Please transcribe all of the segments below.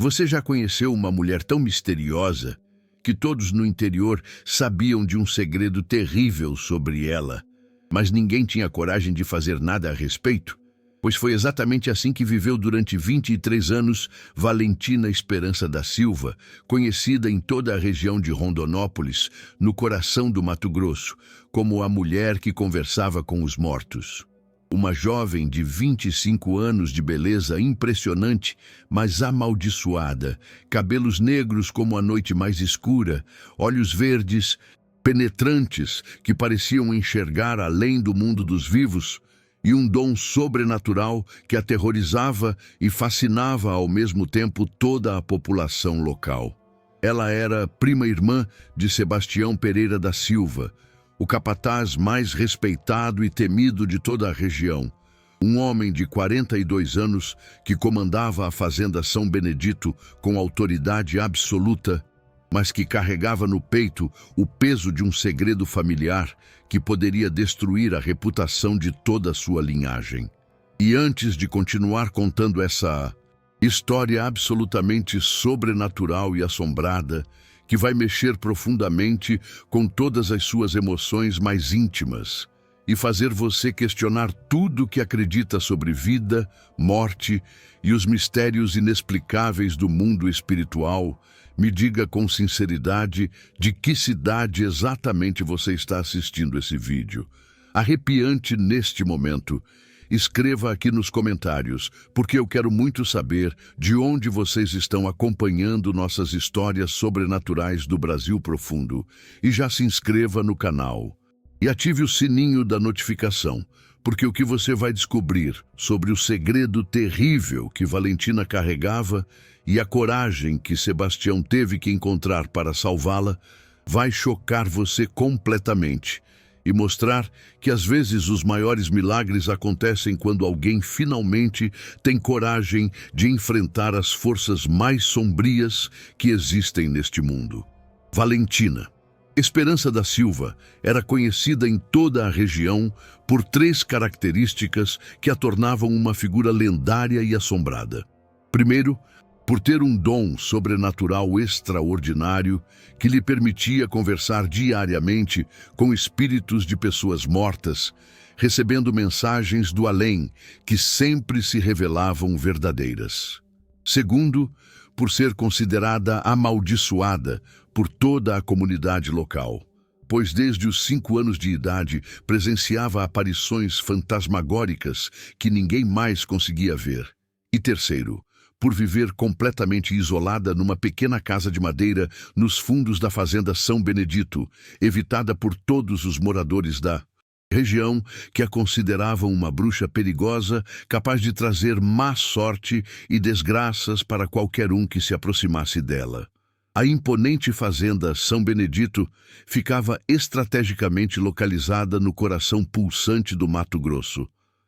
Você já conheceu uma mulher tão misteriosa que todos no interior sabiam de um segredo terrível sobre ela, mas ninguém tinha coragem de fazer nada a respeito? Pois foi exatamente assim que viveu durante 23 anos Valentina Esperança da Silva, conhecida em toda a região de Rondonópolis, no coração do Mato Grosso, como a mulher que conversava com os mortos. Uma jovem de 25 anos de beleza impressionante, mas amaldiçoada, cabelos negros como a noite mais escura, olhos verdes, penetrantes que pareciam enxergar além do mundo dos vivos, e um dom sobrenatural que aterrorizava e fascinava ao mesmo tempo toda a população local. Ela era prima-irmã de Sebastião Pereira da Silva, o capataz mais respeitado e temido de toda a região. Um homem de 42 anos que comandava a fazenda São Benedito com autoridade absoluta, mas que carregava no peito o peso de um segredo familiar que poderia destruir a reputação de toda a sua linhagem. E antes de continuar contando essa história absolutamente sobrenatural e assombrada, que vai mexer profundamente com todas as suas emoções mais íntimas e fazer você questionar tudo o que acredita sobre vida, morte e os mistérios inexplicáveis do mundo espiritual, me diga com sinceridade de que cidade exatamente você está assistindo esse vídeo. Arrepiante neste momento. Escreva aqui nos comentários, porque eu quero muito saber de onde vocês estão acompanhando nossas histórias sobrenaturais do Brasil profundo. E já se inscreva no canal. E ative o sininho da notificação, porque o que você vai descobrir sobre o segredo terrível que Valentina carregava e a coragem que Sebastião teve que encontrar para salvá-la vai chocar você completamente e mostrar que às vezes os maiores milagres acontecem quando alguém finalmente tem coragem de enfrentar as forças mais sombrias que existem neste mundo. Valentina Esperança da Silva era conhecida em toda a região por 3 características que a tornavam uma figura lendária e assombrada. Primeiro, por ter um dom sobrenatural extraordinário que lhe permitia conversar diariamente com espíritos de pessoas mortas, recebendo mensagens do além que sempre se revelavam verdadeiras. Segundo, por ser considerada amaldiçoada por toda a comunidade local, pois desde os 5 anos de idade presenciava aparições fantasmagóricas que ninguém mais conseguia ver. E terceiro, por viver completamente isolada numa pequena casa de madeira nos fundos da fazenda São Benedito, evitada por todos os moradores da região que a consideravam uma bruxa perigosa, capaz de trazer má sorte e desgraças para qualquer um que se aproximasse dela. A imponente fazenda São Benedito ficava estrategicamente localizada no coração pulsante do Mato Grosso,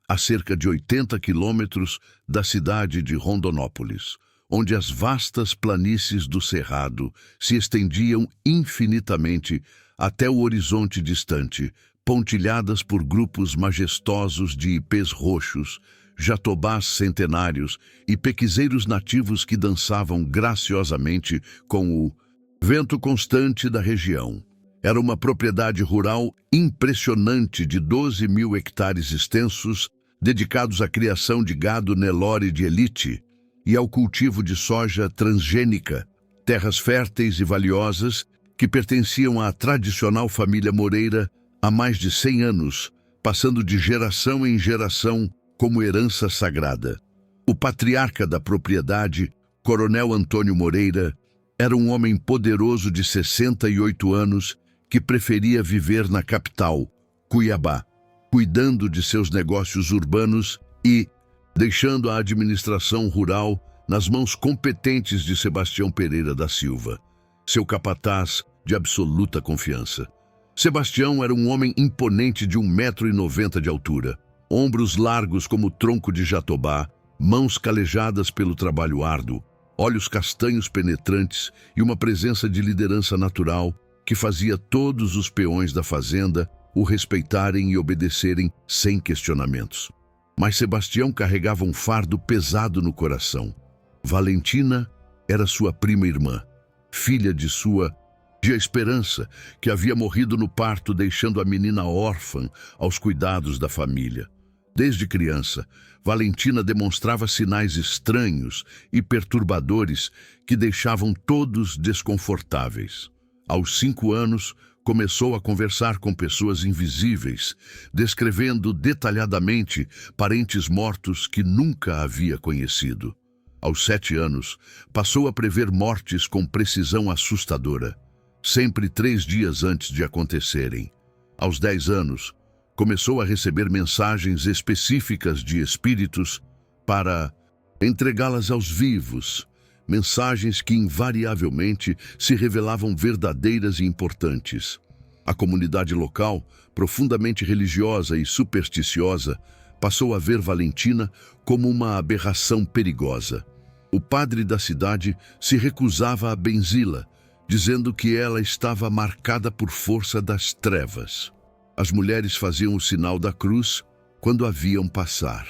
a cerca de 80 quilômetros da cidade de Rondonópolis, onde as vastas planícies do Cerrado se estendiam infinitamente até o horizonte distante, pontilhadas por grupos majestosos de ipês roxos, jatobás centenários e pequizeiros nativos que dançavam graciosamente com o vento constante da região. Era uma propriedade rural impressionante de 12.000 hectares extensos, dedicados à criação de gado Nelore de elite e ao cultivo de soja transgênica, terras férteis e valiosas que pertenciam à tradicional família Moreira há mais de 100 anos, passando de geração em geração como herança sagrada. O patriarca da propriedade, Coronel Antônio Moreira, era um homem poderoso de 68 anos que preferia viver na capital, Cuiabá, cuidando de seus negócios urbanos e deixando a administração rural nas mãos competentes de Sebastião Pereira da Silva, seu capataz de absoluta confiança. Sebastião era um homem imponente de 1,90 m de altura, ombros largos como tronco de jatobá, mãos calejadas pelo trabalho árduo, olhos castanhos penetrantes e uma presença de liderança natural que fazia todos os peões da fazenda o respeitarem e obedecerem sem questionamentos. Mas Sebastião carregava um fardo pesado no coração. Valentina Era sua prima irmã, filha de sua tia Esperança, que havia morrido no parto, deixando a menina órfã aos cuidados da família. Desde criança, Valentina demonstrava sinais estranhos e perturbadores que deixavam todos desconfortáveis. Aos 5 anos, começou a conversar com pessoas invisíveis, descrevendo detalhadamente parentes mortos que nunca havia conhecido. Aos 7 anos, passou a prever mortes com precisão assustadora, sempre 3 dias antes de acontecerem. Aos 10 anos, começou a receber mensagens específicas de espíritos para entregá-las aos vivos, mensagens que invariavelmente se revelavam verdadeiras e importantes. A comunidade local, profundamente religiosa e supersticiosa, passou a ver Valentina como uma aberração perigosa. O padre da cidade se recusava a benzê-la, dizendo que ela estava marcada por força das trevas. As mulheres faziam o sinal da cruz quando a viam passar.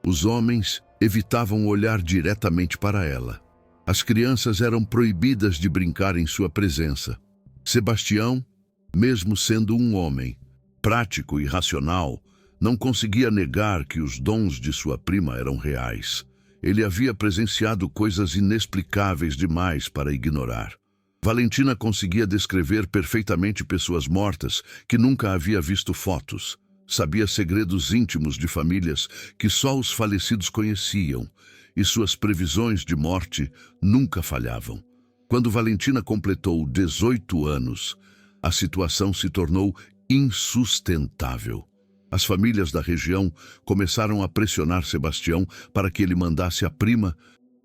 Os homens evitavam olhar diretamente para ela. As crianças eram proibidas de brincar em sua presença. Sebastião, mesmo sendo um homem prático e racional, não conseguia negar que os dons de sua prima eram reais. Ele havia presenciado coisas inexplicáveis demais para ignorar. Valentina conseguia descrever perfeitamente pessoas mortas que nunca havia visto fotos. Sabia segredos íntimos de famílias que só os falecidos conheciam, e suas previsões de morte nunca falhavam. Quando Valentina completou 18 anos, a situação se tornou insustentável. As famílias da região começaram a pressionar Sebastião para que ele mandasse a prima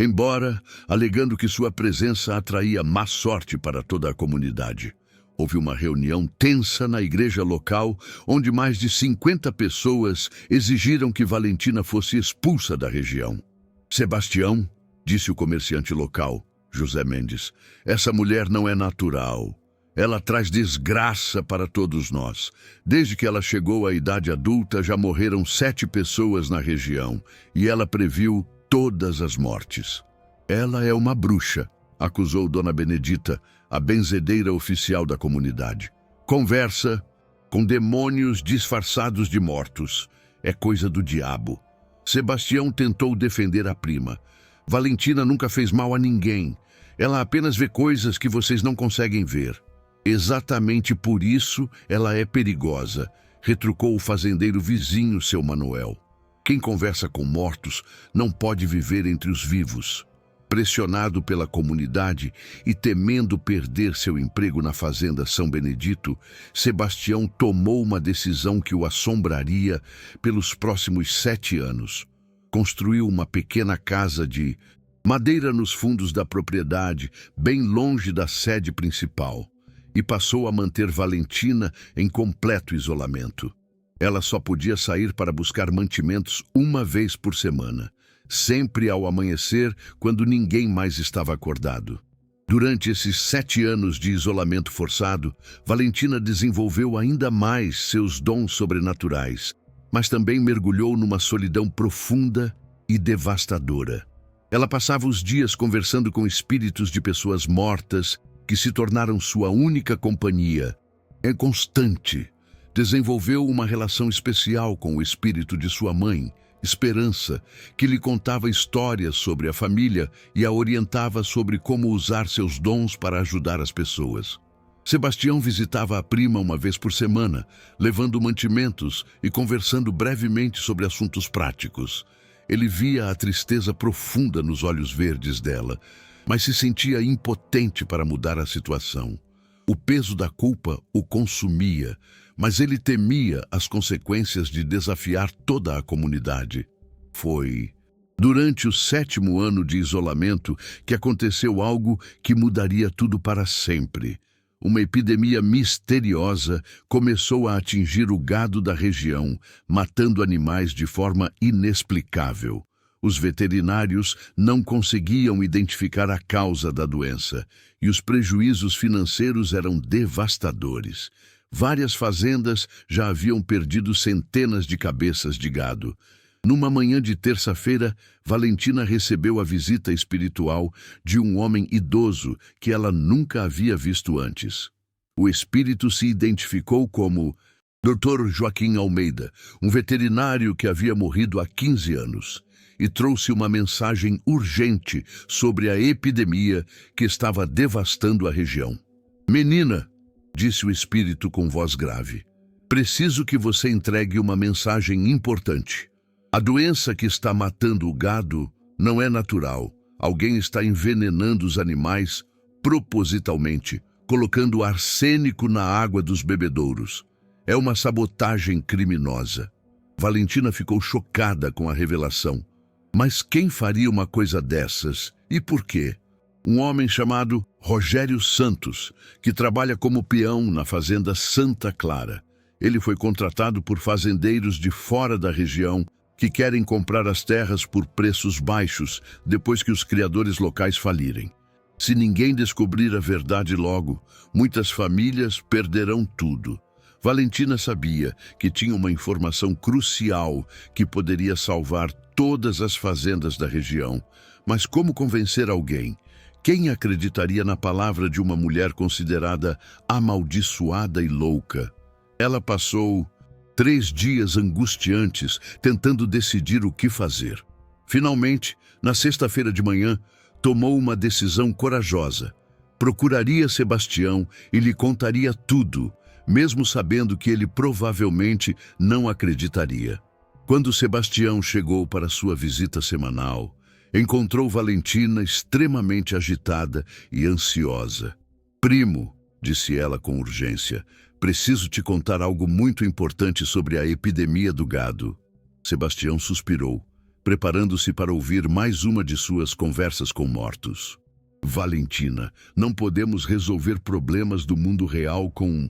embora, alegando que sua presença atraía má sorte para toda a comunidade. Houve uma reunião tensa na igreja local, onde mais de 50 pessoas exigiram que Valentina fosse expulsa da região. Sebastião, disse o comerciante local, José Mendes, essa mulher não é natural. Ela traz desgraça para todos nós. Desde que ela chegou à idade adulta, já morreram 7 pessoas na região, e ela previu todas as mortes. Ela é uma bruxa, acusou Dona Benedita, a benzedeira oficial da comunidade. Conversa com demônios disfarçados de mortos. É coisa do diabo. Sebastião tentou defender a prima. Valentina nunca fez mal a ninguém. Ela apenas vê coisas que vocês não conseguem ver. Exatamente por isso ela é perigosa, retrucou o fazendeiro vizinho, seu Manuel. Quem conversa com mortos não pode viver entre os vivos. Pressionado pela comunidade e temendo perder seu emprego na fazenda São Benedito, Sebastião tomou uma decisão que o assombraria pelos próximos 7 anos. Construiu uma pequena casa de madeira nos fundos da propriedade, bem longe da sede principal, e passou a manter Valentina em completo isolamento. Ela só podia sair para buscar mantimentos uma vez por semana, sempre ao amanhecer, quando ninguém mais estava acordado. Durante esses 7 anos de isolamento forçado, Valentina desenvolveu ainda mais seus dons sobrenaturais, mas também mergulhou numa solidão profunda e devastadora. Ela passava os dias conversando com espíritos de pessoas mortas que se tornaram sua única companhia. É constante. Desenvolveu uma relação especial com o espírito de sua mãe, Esperança, que lhe contava histórias sobre a família e a orientava sobre como usar seus dons para ajudar as pessoas. Sebastião visitava a prima uma vez por semana, levando mantimentos e conversando brevemente sobre assuntos práticos. Ele via a tristeza profunda nos olhos verdes dela, mas se sentia impotente para mudar a situação. O peso da culpa o consumia, mas ele temia as consequências de desafiar toda a comunidade. Foi durante o 7º ano de isolamento que aconteceu algo que mudaria tudo para sempre. Uma epidemia misteriosa começou a atingir o gado da região, matando animais de forma inexplicável. Os veterinários não conseguiam identificar a causa da doença, e os prejuízos financeiros eram devastadores. Várias fazendas já haviam perdido centenas de cabeças de gado. Numa manhã de terça-feira, Valentina recebeu a visita espiritual de um homem idoso que ela nunca havia visto antes. O espírito se identificou como Dr. Joaquim Almeida, um veterinário que havia morrido há 15 anos, e trouxe uma mensagem urgente sobre a epidemia que estava devastando a região. "Menina", disse o espírito com voz grave, "preciso que você entregue uma mensagem importante. A doença que está matando o gado não é natural. Alguém está envenenando os animais propositalmente, colocando arsênico na água dos bebedouros. É uma sabotagem criminosa." Valentina ficou chocada com a revelação. Mas quem faria uma coisa dessas? E por quê? Um homem chamado Rogério Santos, que trabalha como peão na fazenda Santa Clara. Ele foi contratado por fazendeiros de fora da região que querem comprar as terras por preços baixos depois que os criadores locais falirem. Se ninguém descobrir a verdade logo, muitas famílias perderão tudo. Valentina sabia que tinha uma informação crucial que poderia salvar todas as fazendas da região. Mas como convencer alguém? Quem acreditaria na palavra de uma mulher considerada amaldiçoada e louca? Ela passou 3 dias angustiantes tentando decidir o que fazer. Finalmente, na sexta-feira de manhã, tomou uma decisão corajosa. Procuraria Sebastião e lhe contaria tudo, mesmo sabendo que ele provavelmente não acreditaria. Quando Sebastião chegou para sua visita semanal, encontrou Valentina extremamente agitada e ansiosa. "Primo", disse ela com urgência, "preciso te contar algo muito importante sobre a epidemia do gado." Sebastião suspirou, preparando-se para ouvir mais uma de suas conversas com mortos. "Valentina, não podemos resolver problemas do mundo real com...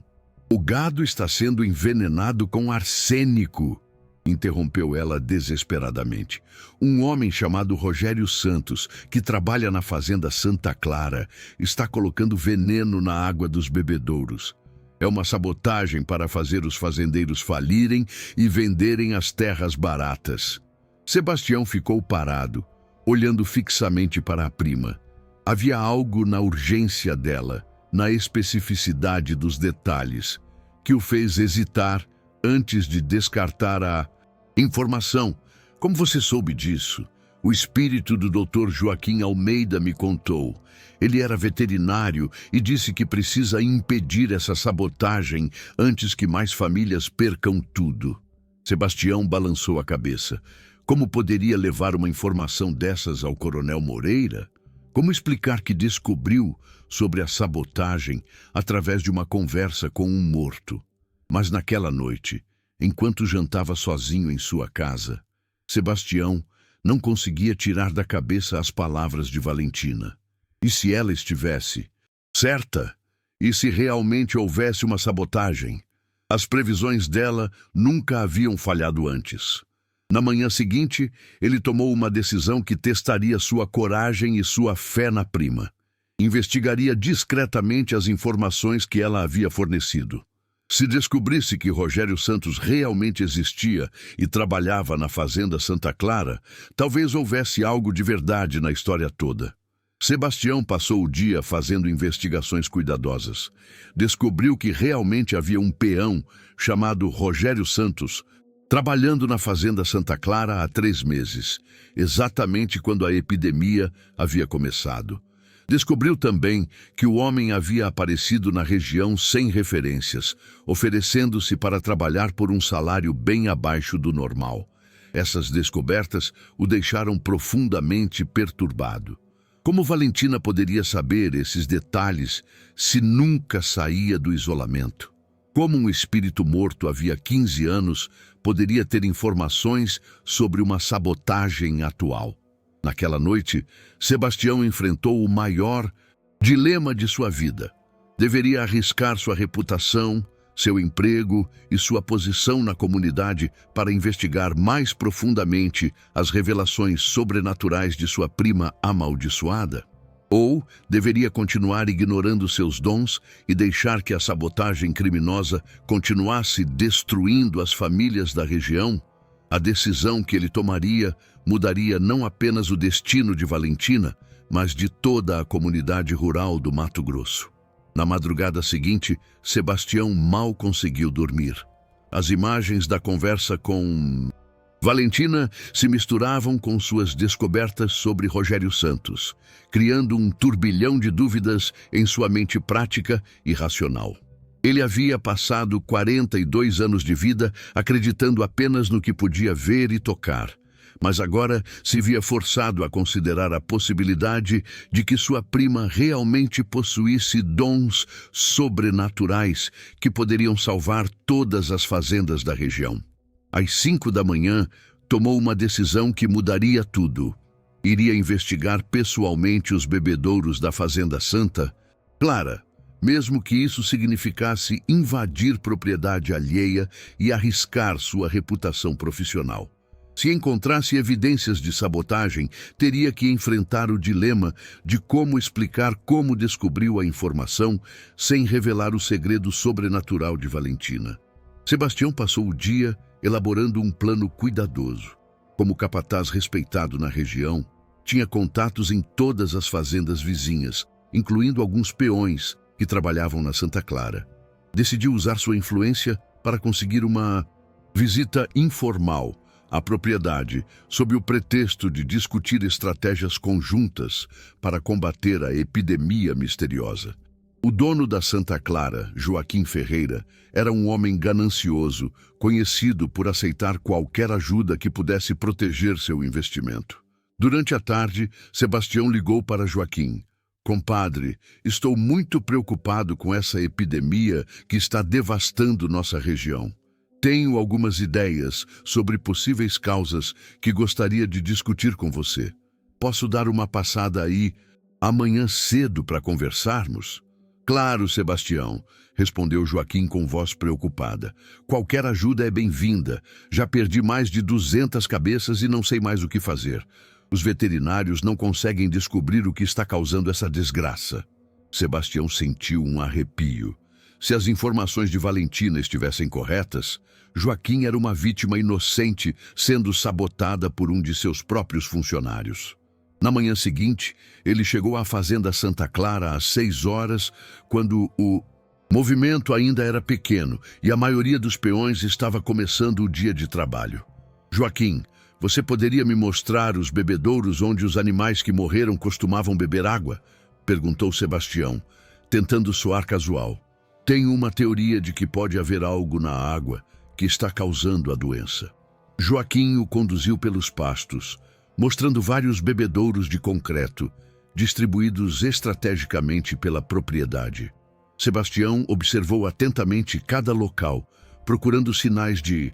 O gado está sendo envenenado com arsênico", interrompeu ela desesperadamente. "Um homem chamado Rogério Santos, que trabalha na fazenda Santa Clara, está colocando veneno na água dos bebedouros. É uma sabotagem para fazer os fazendeiros falirem e venderem as terras baratas." Sebastião ficou parado, olhando fixamente para a prima. Havia algo na urgência dela, na especificidade dos detalhes, que o fez hesitar antes de descartar a informação. "Como você soube disso?" "O espírito do Dr. Joaquim Almeida me contou. Ele era veterinário e disse que precisa impedir essa sabotagem antes que mais famílias percam tudo." Sebastião balançou a cabeça. Como poderia levar uma informação dessas ao coronel Moreira? Como explicar que descobriu sobre a sabotagem através de uma conversa com um morto? Mas naquela noite, enquanto jantava sozinho em sua casa, Sebastião não conseguia tirar da cabeça as palavras de Valentina. E se ela estivesse certa? E se realmente houvesse uma sabotagem? As previsões dela nunca haviam falhado antes. Na manhã seguinte, ele tomou uma decisão que testaria sua coragem e sua fé na prima. Investigaria discretamente as informações que ela havia fornecido. Se descobrisse que Rogério Santos realmente existia e trabalhava na fazenda Santa Clara, talvez houvesse algo de verdade na história toda. Sebastião passou o dia fazendo investigações cuidadosas. Descobriu que realmente havia um peão chamado Rogério Santos trabalhando na fazenda Santa Clara há 3 meses, exatamente quando a epidemia havia começado. Descobriu também que o homem havia aparecido na região sem referências, oferecendo-se para trabalhar por um salário bem abaixo do normal. Essas descobertas o deixaram profundamente perturbado. Como Valentina poderia saber esses detalhes se nunca saía do isolamento? Como um espírito morto havia 15 anos poderia ter informações sobre uma sabotagem atual? Naquela noite, Sebastião enfrentou o maior dilema de sua vida. Deveria arriscar sua reputação, seu emprego e sua posição na comunidade para investigar mais profundamente as revelações sobrenaturais de sua prima amaldiçoada? Ou deveria continuar ignorando seus dons e deixar que a sabotagem criminosa continuasse destruindo as famílias da região? A decisão que ele tomaria mudaria não apenas o destino de Valentina, mas de toda a comunidade rural do Mato Grosso. Na madrugada seguinte, Sebastião mal conseguiu dormir. As imagens da conversa com Valentina se misturavam com suas descobertas sobre Rogério Santos, criando um turbilhão de dúvidas em sua mente prática e racional. Ele havia passado 42 anos de vida acreditando apenas no que podia ver e tocar, mas agora se via forçado a considerar a possibilidade de que sua prima realmente possuísse dons sobrenaturais que poderiam salvar todas as fazendas da região. Às 5 da manhã, tomou uma decisão que mudaria tudo. Iria investigar pessoalmente os bebedouros da Fazenda Santa Clara, mesmo que isso significasse invadir propriedade alheia e arriscar sua reputação profissional. Se encontrasse evidências de sabotagem, teria que enfrentar o dilema de como explicar como descobriu a informação sem revelar o segredo sobrenatural de Valentina. Sebastião passou o dia elaborando um plano cuidadoso. Como capataz respeitado na região, tinha contatos em todas as fazendas vizinhas, incluindo alguns peões que trabalhavam na Santa Clara. Decidiu usar sua influência para conseguir uma visita informal à propriedade, sob o pretexto de discutir estratégias conjuntas para combater a epidemia misteriosa. O dono da Santa Clara, Joaquim Ferreira, era um homem ganancioso, conhecido por aceitar qualquer ajuda que pudesse proteger seu investimento. Durante a tarde, Sebastião ligou para Joaquim. Compadre, estou muito preocupado com essa epidemia que está devastando nossa região. Tenho algumas ideias sobre possíveis causas que gostaria de discutir com você. Posso dar uma passada aí amanhã cedo para conversarmos? Claro, Sebastião, respondeu Joaquim com voz preocupada. Qualquer ajuda é bem-vinda. Já perdi mais de 200 cabeças e não sei mais o que fazer. Os veterinários não conseguem descobrir o que está causando essa desgraça. Sebastião sentiu um arrepio. Se as informações de Valentina estivessem corretas, Joaquim era uma vítima inocente sendo sabotada por um de seus próprios funcionários. Na manhã seguinte, ele chegou à Fazenda Santa Clara às 6 horas, quando o movimento ainda era pequeno e a maioria dos peões estava começando o dia de trabalho. Joaquim, você poderia me mostrar os bebedouros onde os animais que morreram costumavam beber água? Perguntou Sebastião, tentando soar casual. Tenho uma teoria de que pode haver algo na água que está causando a doença. Joaquim o conduziu pelos pastos, mostrando vários bebedouros de concreto, distribuídos estrategicamente pela propriedade. Sebastião observou atentamente cada local, procurando sinais de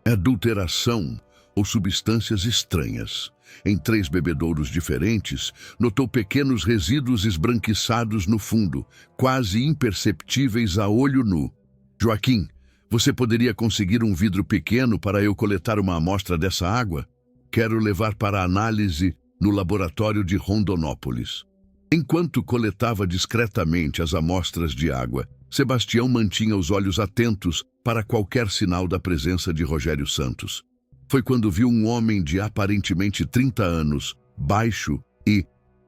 adulteração ou substâncias estranhas. Em 3 bebedouros diferentes, notou pequenos resíduos esbranquiçados no fundo, quase imperceptíveis a olho nu. Joaquim, você poderia conseguir um vidro pequeno para eu coletar uma amostra dessa água? Quero levar para análise no laboratório de Rondonópolis. Enquanto coletava discretamente as amostras de água, Sebastião mantinha os olhos atentos para qualquer sinal da presença de Rogério Santos. Foi quando viu um homem de aparentemente 30 anos, baixo e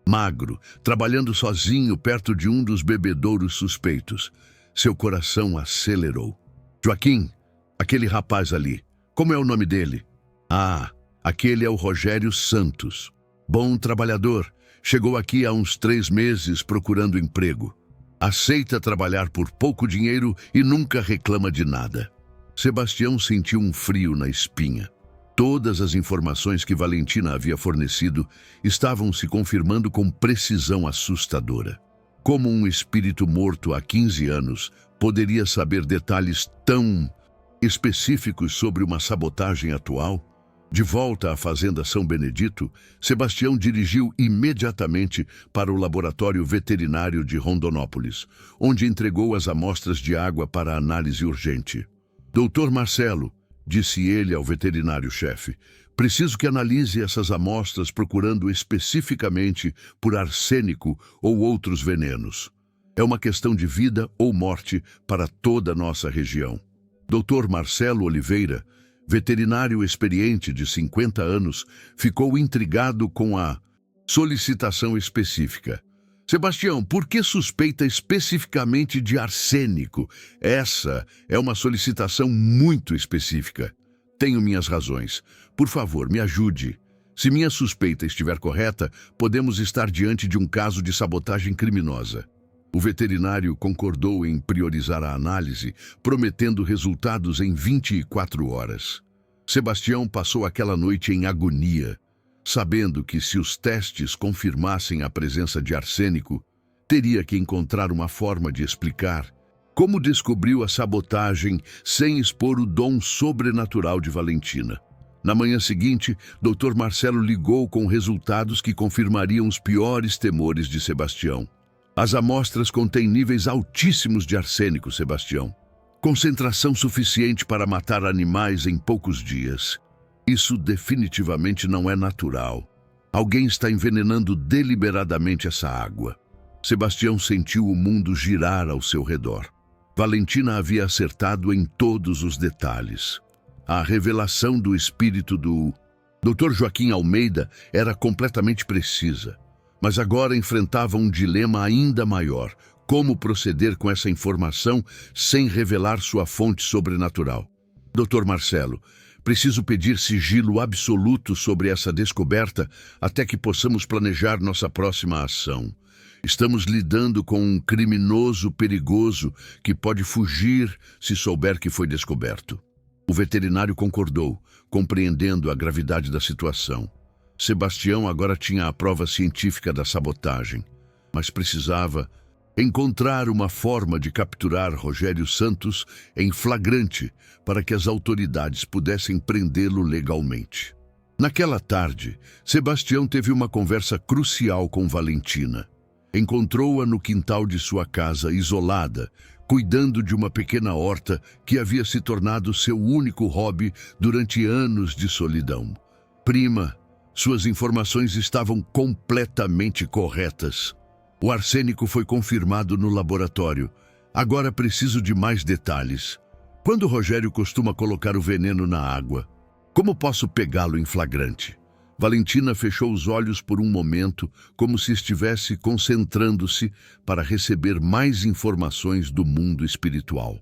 magro, trabalhando sozinho perto de um dos bebedouros suspeitos. Seu coração acelerou. Joaquim, aquele rapaz ali, como é o nome dele? Ah, aquele é o Rogério Santos. Bom trabalhador, chegou aqui há uns 3 meses procurando emprego. Aceita trabalhar por pouco dinheiro e nunca reclama de nada. Sebastião sentiu um frio na espinha. Todas as informações que Valentina havia fornecido estavam se confirmando com precisão assustadora. Como um espírito morto há 15 anos poderia saber detalhes tão específicos sobre uma sabotagem atual? De volta à Fazenda São Benedito, Sebastião dirigiu imediatamente para o laboratório veterinário de Rondonópolis, onde entregou as amostras de água para análise urgente. Doutor Marcelo, disse ele ao veterinário-chefe, preciso que analise essas amostras procurando especificamente por arsênico ou outros venenos. É uma questão de vida ou morte para toda a nossa região. Dr. Marcelo Oliveira, Veterinário experiente de 50 anos ficou intrigado com a solicitação específica. Sebastião, por que suspeita especificamente de arsênico? Essa é uma solicitação muito específica. Tenho minhas razões. Por favor, me ajude. Se minha suspeita estiver correta, podemos estar diante de um caso de sabotagem criminosa. O veterinário concordou em priorizar a análise, prometendo resultados em 24 horas. Sebastião passou aquela noite em agonia, sabendo que se os testes confirmassem a presença de arsênico, teria que encontrar uma forma de explicar como descobriu a sabotagem sem expor o dom sobrenatural de Valentina. Na manhã seguinte, Dr. Marcelo ligou com resultados que confirmariam os piores temores de Sebastião. As amostras contêm níveis altíssimos de arsênico, Sebastião. Concentração suficiente para matar animais em poucos dias. Isso definitivamente não é natural. Alguém está envenenando deliberadamente essa água. Sebastião sentiu o mundo girar ao seu redor. Valentina havia acertado em todos os detalhes. A revelação do espírito do Dr. Joaquim Almeida era completamente precisa, mas agora enfrentava um dilema ainda maior: como proceder com essa informação sem revelar sua fonte sobrenatural. Dr. Marcelo, preciso pedir sigilo absoluto sobre essa descoberta até que possamos planejar nossa próxima ação. Estamos lidando com um criminoso perigoso que pode fugir se souber que foi descoberto. O veterinário concordou, compreendendo a gravidade da situação. Sebastião agora tinha a prova científica da sabotagem, mas precisava encontrar uma forma de capturar Rogério Santos em flagrante para que as autoridades pudessem prendê-lo legalmente. Naquela tarde, Sebastião teve uma conversa crucial com Valentina. Encontrou-a no quintal de sua casa, isolada, cuidando de uma pequena horta que havia se tornado seu único hobby durante anos de solidão. Prima, suas informações estavam completamente corretas. O arsênico foi confirmado no laboratório. Agora preciso de mais detalhes. Quando Rogério costuma colocar o veneno na água? Como posso pegá-lo em flagrante? Valentina fechou os olhos por um momento, como se estivesse concentrando-se para receber mais informações do mundo espiritual.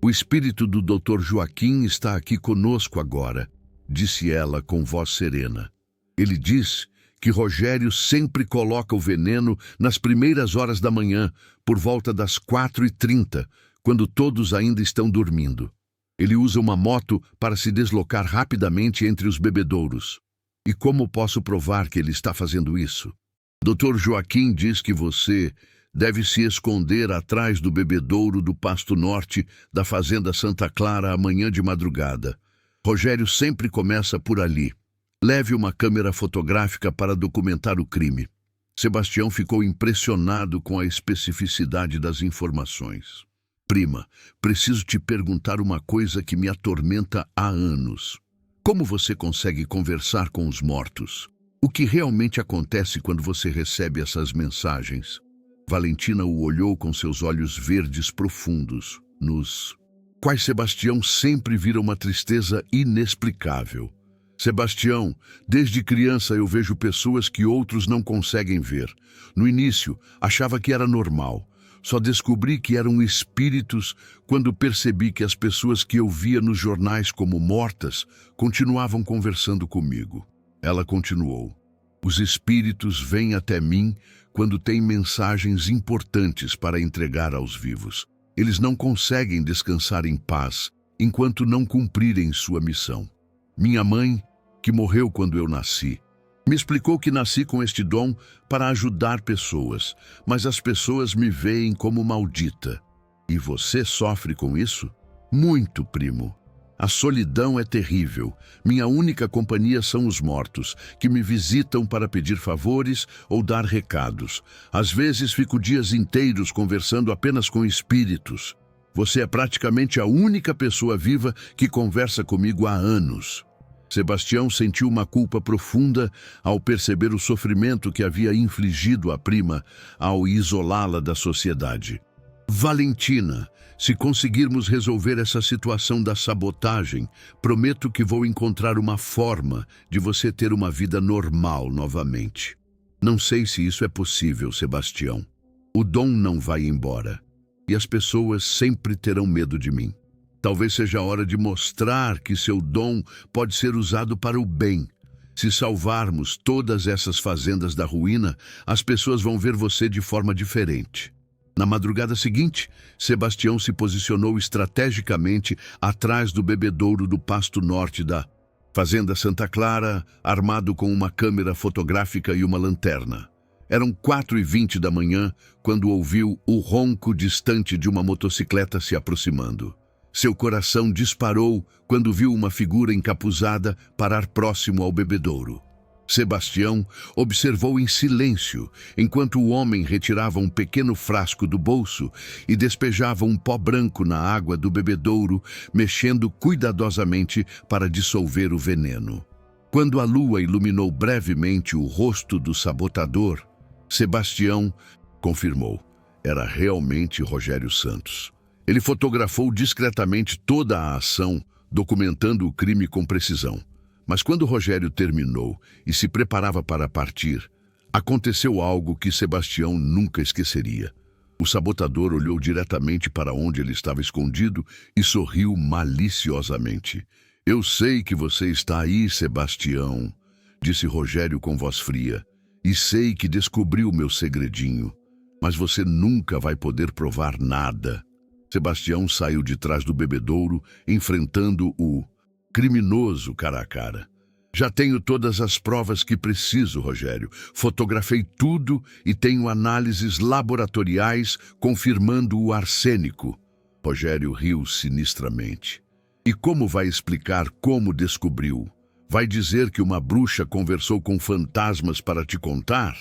O espírito do Dr. Joaquim está aqui conosco agora, disse ela com voz serena. Ele diz que Rogério sempre coloca o veneno nas primeiras horas da manhã, por volta das 4h30, quando todos ainda estão dormindo. Ele usa uma moto para se deslocar rapidamente entre os bebedouros. E como posso provar que ele está fazendo isso? Dr. Joaquim diz que você deve se esconder atrás do bebedouro do Pasto Norte da Fazenda Santa Clara amanhã de madrugada. Rogério sempre começa por ali. Leve uma câmera fotográfica para documentar o crime. Sebastião ficou impressionado com a especificidade das informações. Prima, preciso te perguntar uma coisa que me atormenta há anos. Como você consegue conversar com os mortos? O que realmente acontece quando você recebe essas mensagens? Valentina o olhou com seus olhos verdes profundos, nos quais Sebastião sempre vira uma tristeza inexplicável. Sebastião, desde criança eu vejo pessoas que outros não conseguem ver. No início, achava que era normal. Só descobri que eram espíritos quando percebi que as pessoas que eu via nos jornais como mortas continuavam conversando comigo. Ela continuou. Os espíritos vêm até mim quando têm mensagens importantes para entregar aos vivos. Eles não conseguem descansar em paz enquanto não cumprirem sua missão. Minha mãe, que morreu quando eu nasci, me explicou que nasci com este dom para ajudar pessoas, mas as pessoas me veem como maldita. E você sofre com isso? Muito, primo. A solidão é terrível. Minha única companhia são os mortos, que me visitam para pedir favores ou dar recados. Às vezes fico dias inteiros conversando apenas com espíritos. Você é praticamente a única pessoa viva que conversa comigo há anos. Sebastião sentiu uma culpa profunda ao perceber o sofrimento que havia infligido à prima ao isolá-la da sociedade. Valentina, se conseguirmos resolver essa situação da sabotagem, prometo que vou encontrar uma forma de você ter uma vida normal novamente. Não sei se isso é possível, Sebastião. O dom não vai embora. E as pessoas sempre terão medo de mim. Talvez seja a hora de mostrar que seu dom pode ser usado para o bem. Se salvarmos todas essas fazendas da ruína, as pessoas vão ver você de forma diferente. Na madrugada seguinte, Sebastião se posicionou estrategicamente atrás do bebedouro do pasto norte da Fazenda Santa Clara, armado com uma câmera fotográfica e uma lanterna. Eram 4h20 da manhã quando ouviu o ronco distante de uma motocicleta se aproximando. Seu coração disparou quando viu uma figura encapuzada parar próximo ao bebedouro. Sebastião observou em silêncio enquanto o homem retirava um pequeno frasco do bolso e despejava um pó branco na água do bebedouro, mexendo cuidadosamente para dissolver o veneno. Quando a lua iluminou brevemente o rosto do sabotador, Sebastião confirmou: era realmente Rogério Santos. Ele fotografou discretamente toda a ação, documentando o crime com precisão. Mas quando Rogério terminou e se preparava para partir, aconteceu algo que Sebastião nunca esqueceria. O sabotador olhou diretamente para onde ele estava escondido e sorriu maliciosamente. "Eu sei que você está aí, Sebastião", disse Rogério com voz fria, "e sei que descobriu meu segredinho, mas você nunca vai poder provar nada." Sebastião saiu de trás do bebedouro, enfrentando o criminoso cara a cara. "Já tenho todas as provas que preciso, Rogério. Fotografei tudo e tenho análises laboratoriais confirmando o arsênico." Rogério riu sinistramente. "E como vai explicar como descobriu? Vai dizer que uma bruxa conversou com fantasmas para te contar?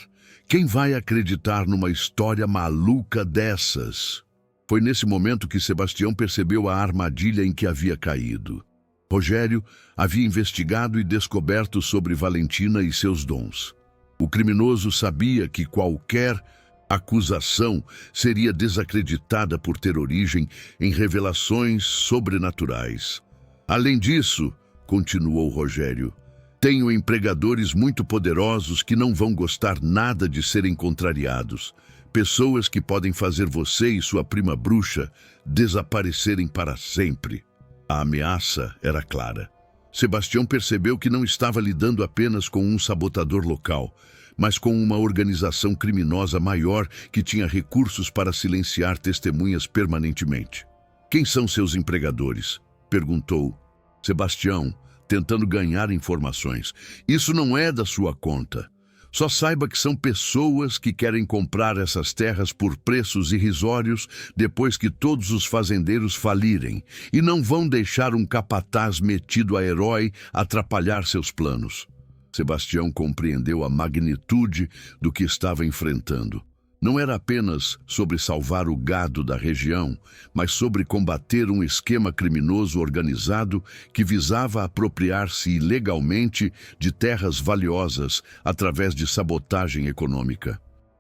Quem vai acreditar numa história maluca dessas?" Foi nesse momento que Sebastião percebeu a armadilha em que havia caído. Rogério havia investigado e descoberto sobre Valentina e seus dons. O criminoso sabia que qualquer acusação seria desacreditada por ter origem em revelações sobrenaturais. "Além disso", continuou Rogério, "tenho empregadores muito poderosos que não vão gostar nada de serem contrariados. Pessoas que podem fazer você e sua prima bruxa desaparecerem para sempre." A ameaça era clara. Sebastião percebeu que não estava lidando apenas com um sabotador local, mas com uma organização criminosa maior que tinha recursos para silenciar testemunhas permanentemente. "Quem são seus empregadores?" perguntou Sebastião, tentando ganhar informações. "Isso não é da sua conta. Só saiba que são pessoas que querem comprar essas terras por preços irrisórios depois que todos os fazendeiros falirem e não vão deixar um capataz metido a herói atrapalhar seus planos." Sebastião compreendeu a magnitude do que estava enfrentando. Não era apenas sobre salvar o gado da região, mas sobre combater um esquema criminoso organizado que visava apropriar-se ilegalmente de terras valiosas através de sabotagem econômica.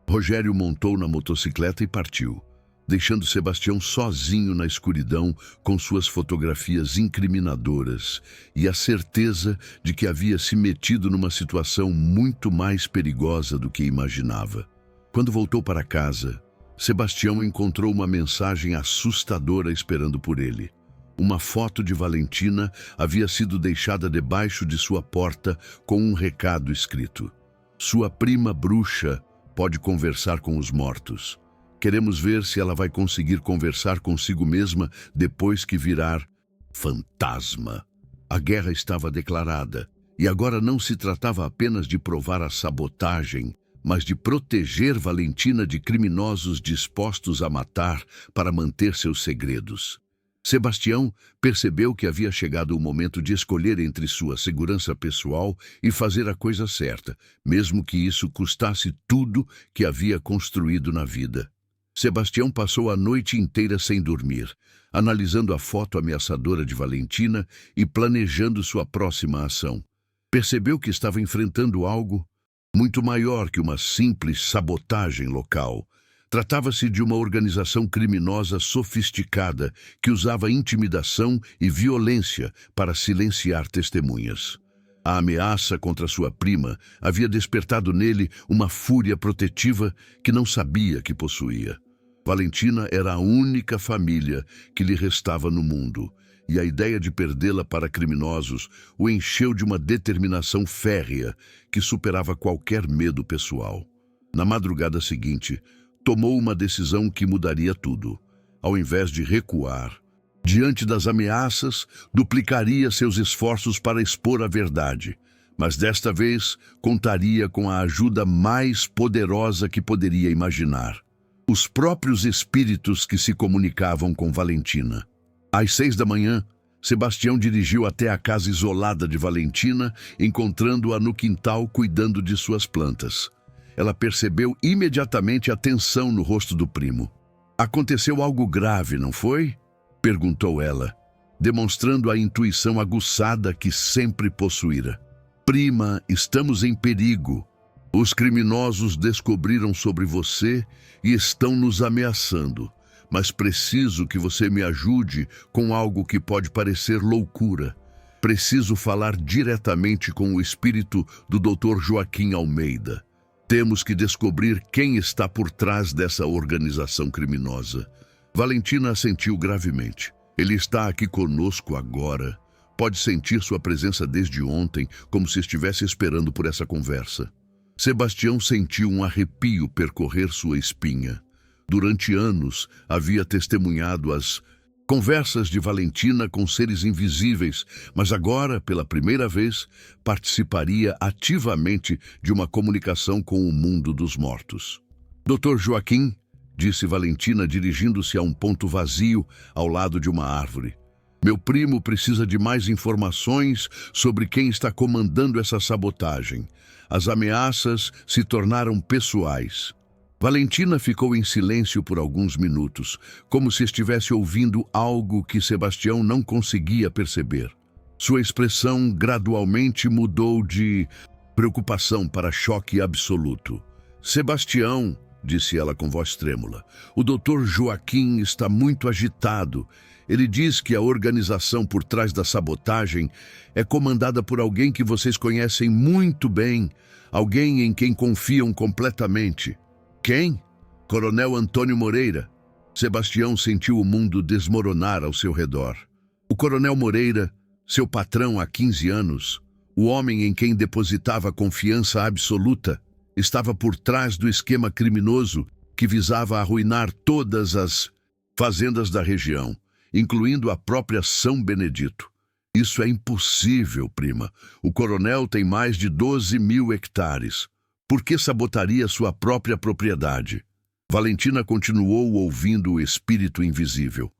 Rogério montou na motocicleta e partiu, deixando Sebastião sozinho na escuridão com suas fotografias incriminadoras e a certeza de que havia se metido numa situação muito mais perigosa do que imaginava. Quando voltou para casa, Sebastião encontrou uma mensagem assustadora esperando por ele. Uma foto de Valentina havia sido deixada debaixo de sua porta com um recado escrito: "Sua prima bruxa pode conversar com os mortos. Queremos ver se ela vai conseguir conversar consigo mesma depois que virar fantasma." A guerra estava declarada, e agora não se tratava apenas de provar a sabotagem, mas de proteger Valentina de criminosos dispostos a matar para manter seus segredos. Sebastião percebeu que havia chegado o momento de escolher entre sua segurança pessoal e fazer a coisa certa, mesmo que isso custasse tudo que havia construído na vida. Sebastião passou a noite inteira sem dormir, analisando a foto ameaçadora de Valentina e planejando sua próxima ação. Percebeu que estava enfrentando algo muito maior que uma simples sabotagem local. Tratava-se de uma organização criminosa sofisticada que usava intimidação e violência para silenciar testemunhas. A ameaça contra sua prima havia despertado nele uma fúria protetiva que não sabia que possuía. Valentina era a única família que lhe restava no mundo, e a ideia de perdê-la para criminosos o encheu de uma determinação férrea que superava qualquer medo pessoal. Na madrugada seguinte, tomou uma decisão que mudaria tudo. Ao invés de recuar, diante das ameaças, duplicaria seus esforços para expor a verdade, mas desta vez contaria com a ajuda mais poderosa que poderia imaginar: os próprios espíritos que se comunicavam com Valentina. Às 6 da manhã, Sebastião dirigiu até a casa isolada de Valentina, encontrando-a no quintal cuidando de suas plantas. Ela percebeu imediatamente a tensão no rosto do primo. "Aconteceu algo grave, não foi?" perguntou ela, demonstrando a intuição aguçada que sempre possuíra. "Prima, estamos em perigo. Os criminosos descobriram sobre você e estão nos ameaçando. Mas preciso que você me ajude com algo que pode parecer loucura. Preciso falar diretamente com o espírito do Dr. Joaquim Almeida. Temos que descobrir quem está por trás dessa organização criminosa." Valentina assentiu gravemente. "Ele está aqui conosco agora. Pode sentir sua presença desde ontem, como se estivesse esperando por essa conversa." Sebastião sentiu um arrepio percorrer sua espinha. Durante anos, havia testemunhado as conversas de Valentina com seres invisíveis, mas agora, pela primeira vez, participaria ativamente de uma comunicação com o mundo dos mortos. "Dr. Joaquim", disse Valentina, dirigindo-se a um ponto vazio ao lado de uma árvore, "meu primo precisa de mais informações sobre quem está comandando essa sabotagem. As ameaças se tornaram pessoais." Valentina ficou em silêncio por alguns minutos, como se estivesse ouvindo algo que Sebastião não conseguia perceber. Sua expressão gradualmente mudou de preocupação para choque absoluto. "Sebastião", disse ela com voz trêmula, "o Dr. Joaquim está muito agitado. Ele diz que a organização por trás da sabotagem é comandada por alguém que vocês conhecem muito bem, alguém em quem confiam completamente." "Quem?" "Coronel Antônio Moreira." Sebastião sentiu o mundo desmoronar ao seu redor. O Coronel Moreira, seu patrão há 15 anos, o homem em quem depositava confiança absoluta, estava por trás do esquema criminoso que visava arruinar todas as fazendas da região, incluindo a própria São Benedito. "Isso é impossível, prima. O coronel tem mais de 12.000 hectares. Por que sabotaria sua própria propriedade?" Valentina continuou ouvindo o espírito invisível.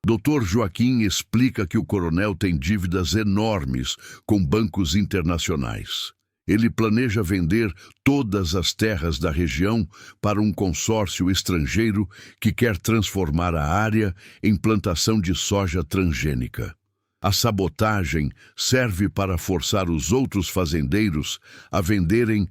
"Dr. Joaquim explica que o coronel tem dívidas enormes com bancos internacionais. Ele planeja vender todas as terras da região para um consórcio estrangeiro que quer transformar a área em plantação de soja transgênica. A sabotagem serve para forçar os outros fazendeiros a venderem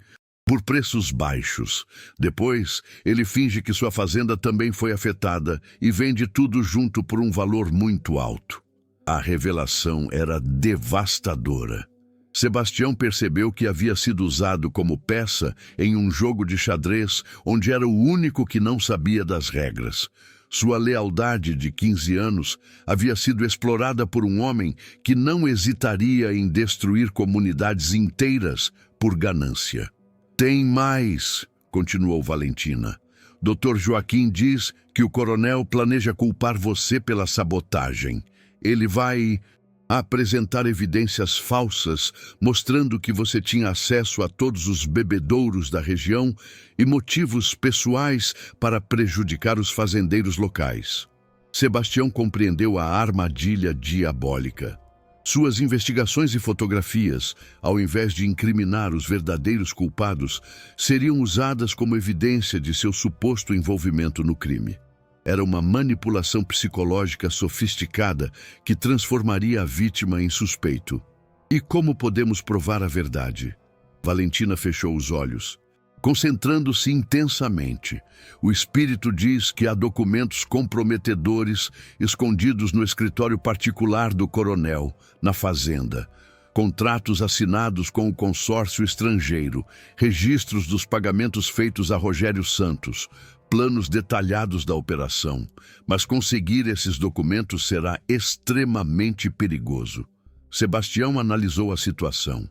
por preços baixos. Depois, ele finge que sua fazenda também foi afetada e vende tudo junto por um valor muito alto." A revelação era devastadora. Sebastião percebeu que havia sido usado como peça em um jogo de xadrez onde era o único que não sabia das regras. Sua lealdade de 15 anos havia sido explorada por um homem que não hesitaria em destruir comunidades inteiras por ganância. "Tem mais", continuou Valentina. "Dr. Joaquim diz que o coronel planeja culpar você pela sabotagem. Ele vai apresentar evidências falsas mostrando que você tinha acesso a todos os bebedouros da região e motivos pessoais para prejudicar os fazendeiros locais." Sebastião compreendeu a armadilha diabólica. Suas investigações e fotografias, ao invés de incriminar os verdadeiros culpados, seriam usadas como evidência de seu suposto envolvimento no crime. Era uma manipulação psicológica sofisticada que transformaria a vítima em suspeito. "E como podemos provar a verdade?" Valentina fechou os olhos. Concentrando-se intensamente, o espírito diz que há documentos comprometedores escondidos no escritório particular do coronel, na fazenda. Contratos assinados com o consórcio estrangeiro, registros dos pagamentos feitos a Rogério Santos, planos detalhados da operação. Mas conseguir esses documentos será extremamente perigoso. Sebastião analisou a situação.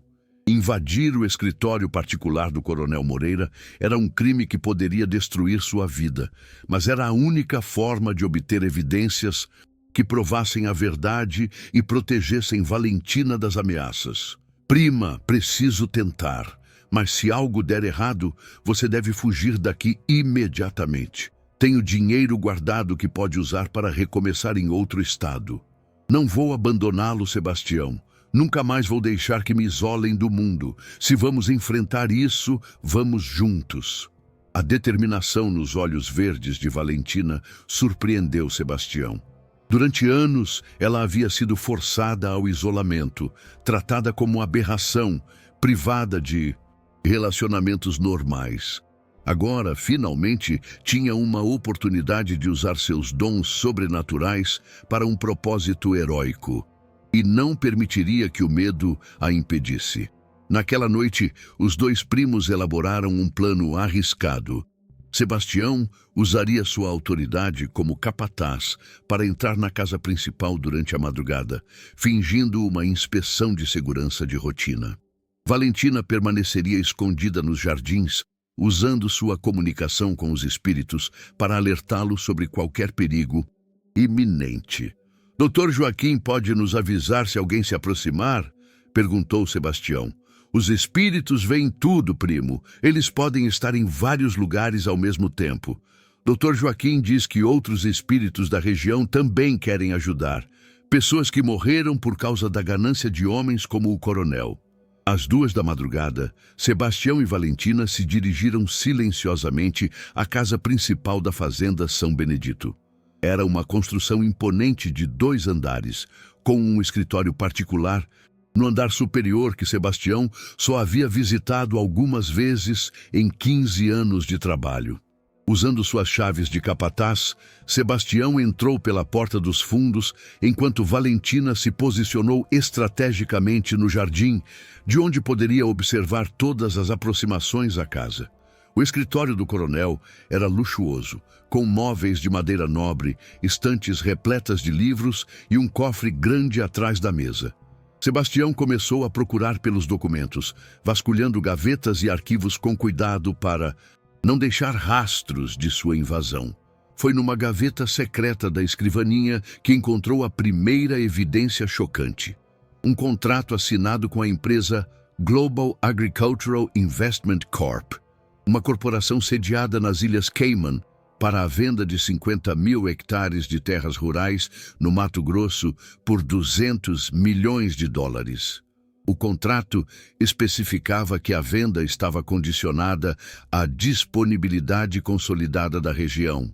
Invadir o escritório particular do Coronel Moreira era um crime que poderia destruir sua vida, mas era a única forma de obter evidências que provassem a verdade e protegessem Valentina das ameaças. Prima, preciso tentar, mas se algo der errado, você deve fugir daqui imediatamente. Tenho dinheiro guardado que pode usar para recomeçar em outro estado. Não vou abandoná-lo, Sebastião. Nunca mais vou deixar que me isolem do mundo. Se vamos enfrentar isso, vamos juntos. A determinação nos olhos verdes de Valentina surpreendeu Sebastião. Durante anos, ela havia sido forçada ao isolamento, tratada como aberração, privada de relacionamentos normais. Agora, finalmente, tinha uma oportunidade de usar seus dons sobrenaturais para um propósito heróico. E não permitiria que o medo a impedisse. Naquela noite, os dois primos elaboraram um plano arriscado. Sebastião usaria sua autoridade como capataz para entrar na casa principal durante a madrugada, fingindo uma inspeção de segurança de rotina. Valentina permaneceria escondida nos jardins, usando sua comunicação com os espíritos para alertá-lo sobre qualquer perigo iminente. Dr. Joaquim pode nos avisar se alguém se aproximar? Perguntou Sebastião. Os espíritos veem tudo, primo. Eles podem estar em vários lugares ao mesmo tempo. Dr. Joaquim diz que outros espíritos da região também querem ajudar. Pessoas que morreram por causa da ganância de homens como o coronel. Às 2 da madrugada, Sebastião e Valentina se dirigiram silenciosamente à casa principal da fazenda São Benedito. Era uma construção imponente de 2 andares, com um escritório particular no andar superior que Sebastião só havia visitado algumas vezes em 15 anos de trabalho. Usando suas chaves de capataz, Sebastião entrou pela porta dos fundos, enquanto Valentina se posicionou estrategicamente no jardim, de onde poderia observar todas as aproximações à casa. O escritório do coronel era luxuoso, com móveis de madeira nobre, estantes repletas de livros e um cofre grande atrás da mesa. Sebastião começou a procurar pelos documentos, vasculhando gavetas e arquivos com cuidado para não deixar rastros de sua invasão. Foi numa gaveta secreta da escrivaninha que encontrou a primeira evidência chocante. Um contrato assinado com a empresa Global Agricultural Investment Corp., uma corporação sediada nas Ilhas Cayman, para a venda de 50.000 hectares de terras rurais no Mato Grosso por $200 milhões. O contrato especificava que a venda estava condicionada à disponibilidade consolidada da região,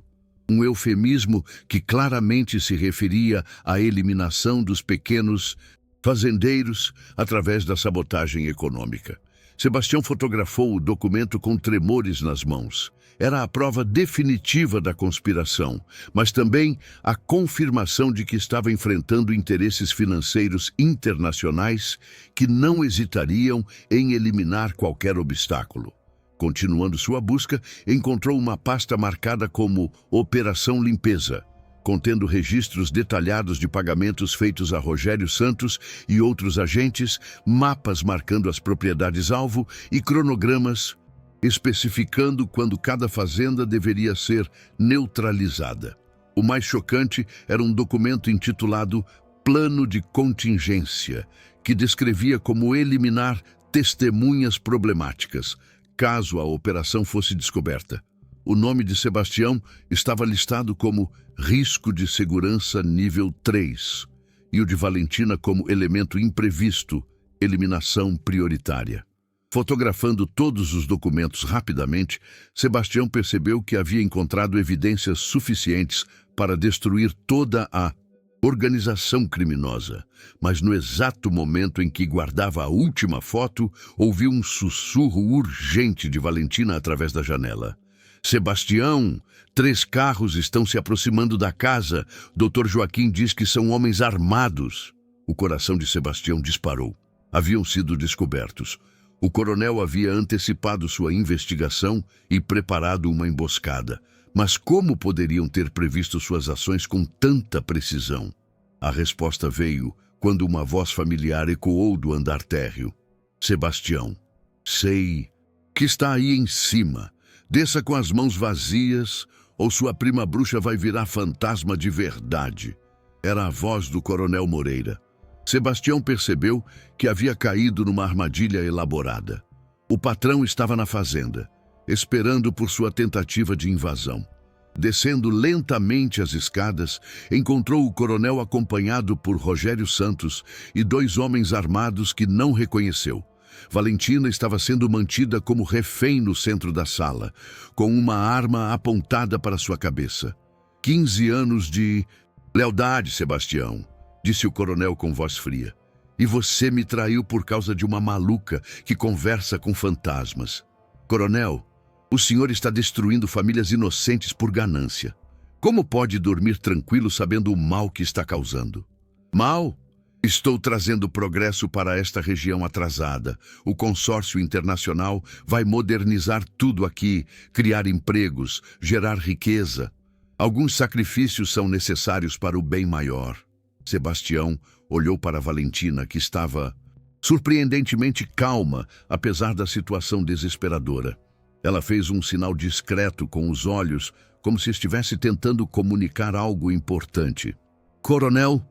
um eufemismo que claramente se referia à eliminação dos pequenos fazendeiros através da sabotagem econômica. Sebastião fotografou o documento com tremores nas mãos. Era a prova definitiva da conspiração, mas também a confirmação de que estava enfrentando interesses financeiros internacionais que não hesitariam em eliminar qualquer obstáculo. Continuando sua busca, encontrou uma pasta marcada como Operação Limpeza, contendo registros detalhados de pagamentos feitos a Rogério Santos e outros agentes, mapas marcando as propriedades-alvo e cronogramas especificando quando cada fazenda deveria ser neutralizada. O mais chocante era um documento intitulado Plano de Contingência, que descrevia como eliminar testemunhas problemáticas, caso a operação fosse descoberta. O nome de Sebastião estava listado como Risco de Segurança Nível 3 e o de Valentina como Elemento Imprevisto, Eliminação Prioritária. Fotografando todos os documentos rapidamente, Sebastião percebeu que havia encontrado evidências suficientes para destruir toda a Organização criminosa. Mas no exato momento em que guardava a última foto, ouviu um sussurro urgente de Valentina através da janela. Sebastião, 3 carros estão se aproximando da casa. Dr. Joaquim diz que são homens armados. O coração de Sebastião disparou. Haviam sido descobertos. O coronel havia antecipado sua investigação e preparado uma emboscada. Mas como poderiam ter previsto suas ações com tanta precisão? A resposta veio quando uma voz familiar ecoou do andar térreo. Sebastião, sei que está aí em cima. Desça com as mãos vazias ou sua prima bruxa vai virar fantasma de verdade. Era a voz do coronel Moreira. Sebastião percebeu que havia caído numa armadilha elaborada. O patrão estava na fazenda, esperando por sua tentativa de invasão. Descendo lentamente as escadas, encontrou o coronel acompanhado por Rogério Santos e 2 homens armados que não reconheceu. Valentina estava sendo mantida como refém no centro da sala, com uma arma apontada para sua cabeça. 15 anos de lealdade, Sebastião, disse o coronel com voz fria. E você me traiu por causa de uma maluca que conversa com fantasmas. Coronel, o senhor está destruindo famílias inocentes por ganância. Como pode dormir tranquilo sabendo o mal que está causando? Mal? Estou trazendo progresso para esta região atrasada. O consórcio internacional vai modernizar tudo aqui, criar empregos, gerar riqueza. Alguns sacrifícios são necessários para o bem maior. Sebastião olhou para Valentina, que estava surpreendentemente calma, apesar da situação desesperadora. Ela fez um sinal discreto com os olhos, como se estivesse tentando comunicar algo importante. Coronel,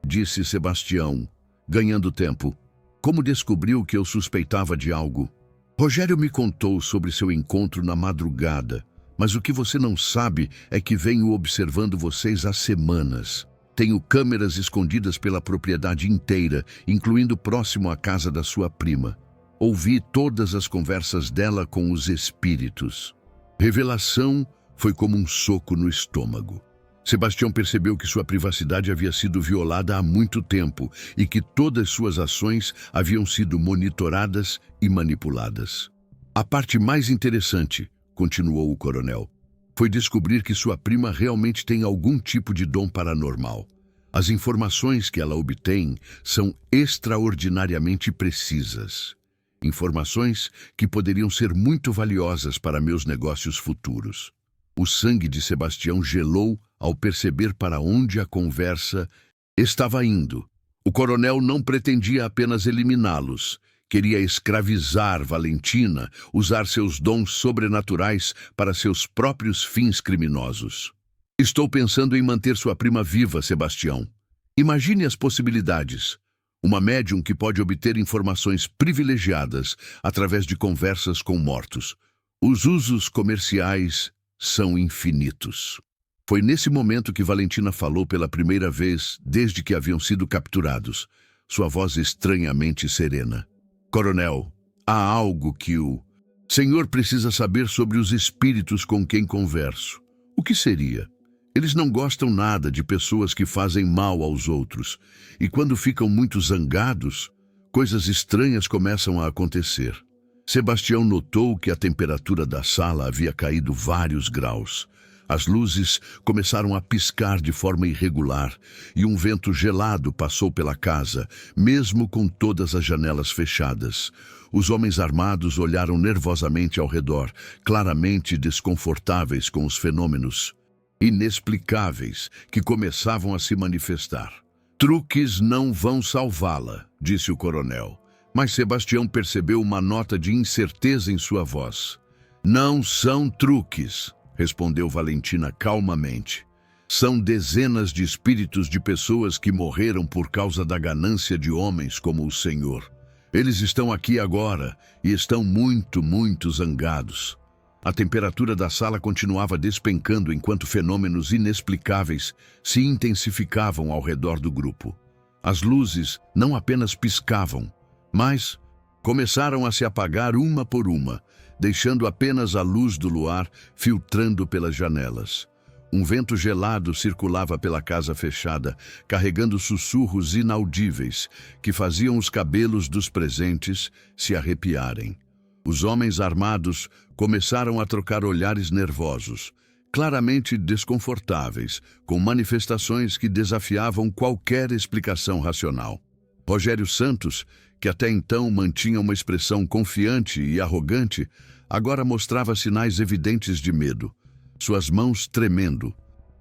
disse Sebastião, ganhando tempo. Como descobriu que eu suspeitava de algo? Rogério me contou sobre seu encontro na madrugada, mas o que você não sabe é que venho observando vocês há semanas. Tenho câmeras escondidas pela propriedade inteira, incluindo próximo à casa da sua prima. Ouvi todas as conversas dela com os espíritos. Revelação foi como um soco no estômago. Sebastião percebeu que sua privacidade havia sido violada há muito tempo e que todas suas ações haviam sido monitoradas e manipuladas. A parte mais interessante, continuou o coronel, foi descobrir que sua prima realmente tem algum tipo de dom paranormal. As informações que ela obtém são extraordinariamente precisas. Informações que poderiam ser muito valiosas para meus negócios futuros. O sangue de Sebastião gelou ao perceber para onde a conversa estava indo. O coronel não pretendia apenas eliminá-los. Queria escravizar Valentina, usar seus dons sobrenaturais para seus próprios fins criminosos. Estou pensando em manter sua prima viva, Sebastião. Imagine as possibilidades. Uma médium que pode obter informações privilegiadas através de conversas com mortos. Os usos comerciais são infinitos. Foi nesse momento que Valentina falou pela primeira vez desde que haviam sido capturados, sua voz estranhamente serena. Coronel, há algo que o senhor precisa saber sobre os espíritos com quem converso. O que seria? Eles não gostam nada de pessoas que fazem mal aos outros, e quando ficam muito zangados, coisas estranhas começam a acontecer. Sebastião notou que a temperatura da sala havia caído vários graus. As luzes começaram a piscar de forma irregular e um vento gelado passou pela casa, mesmo com todas as janelas fechadas. Os homens armados olharam nervosamente ao redor, claramente desconfortáveis com os fenômenos inexplicáveis que começavam a se manifestar. Truques não vão salvá-la, disse o coronel, mas Sebastião percebeu uma nota de incerteza em sua voz. Não são truques, respondeu Valentina calmamente. São dezenas de espíritos de pessoas que morreram por causa da ganância de homens como o senhor. Eles estão aqui agora e estão muito zangados. A temperatura da sala continuava despencando enquanto fenômenos inexplicáveis se intensificavam ao redor do grupo. As luzes não apenas piscavam, mas começaram a se apagar uma por uma, deixando apenas a luz do luar filtrando pelas janelas. Um vento gelado circulava pela casa fechada, carregando sussurros inaudíveis que faziam os cabelos dos presentes se arrepiarem. Os homens armados começaram a trocar olhares nervosos, claramente desconfortáveis, com manifestações que desafiavam qualquer explicação racional. Rogério Santos, que até então mantinha uma expressão confiante e arrogante, agora mostrava sinais evidentes de medo, suas mãos tremendo,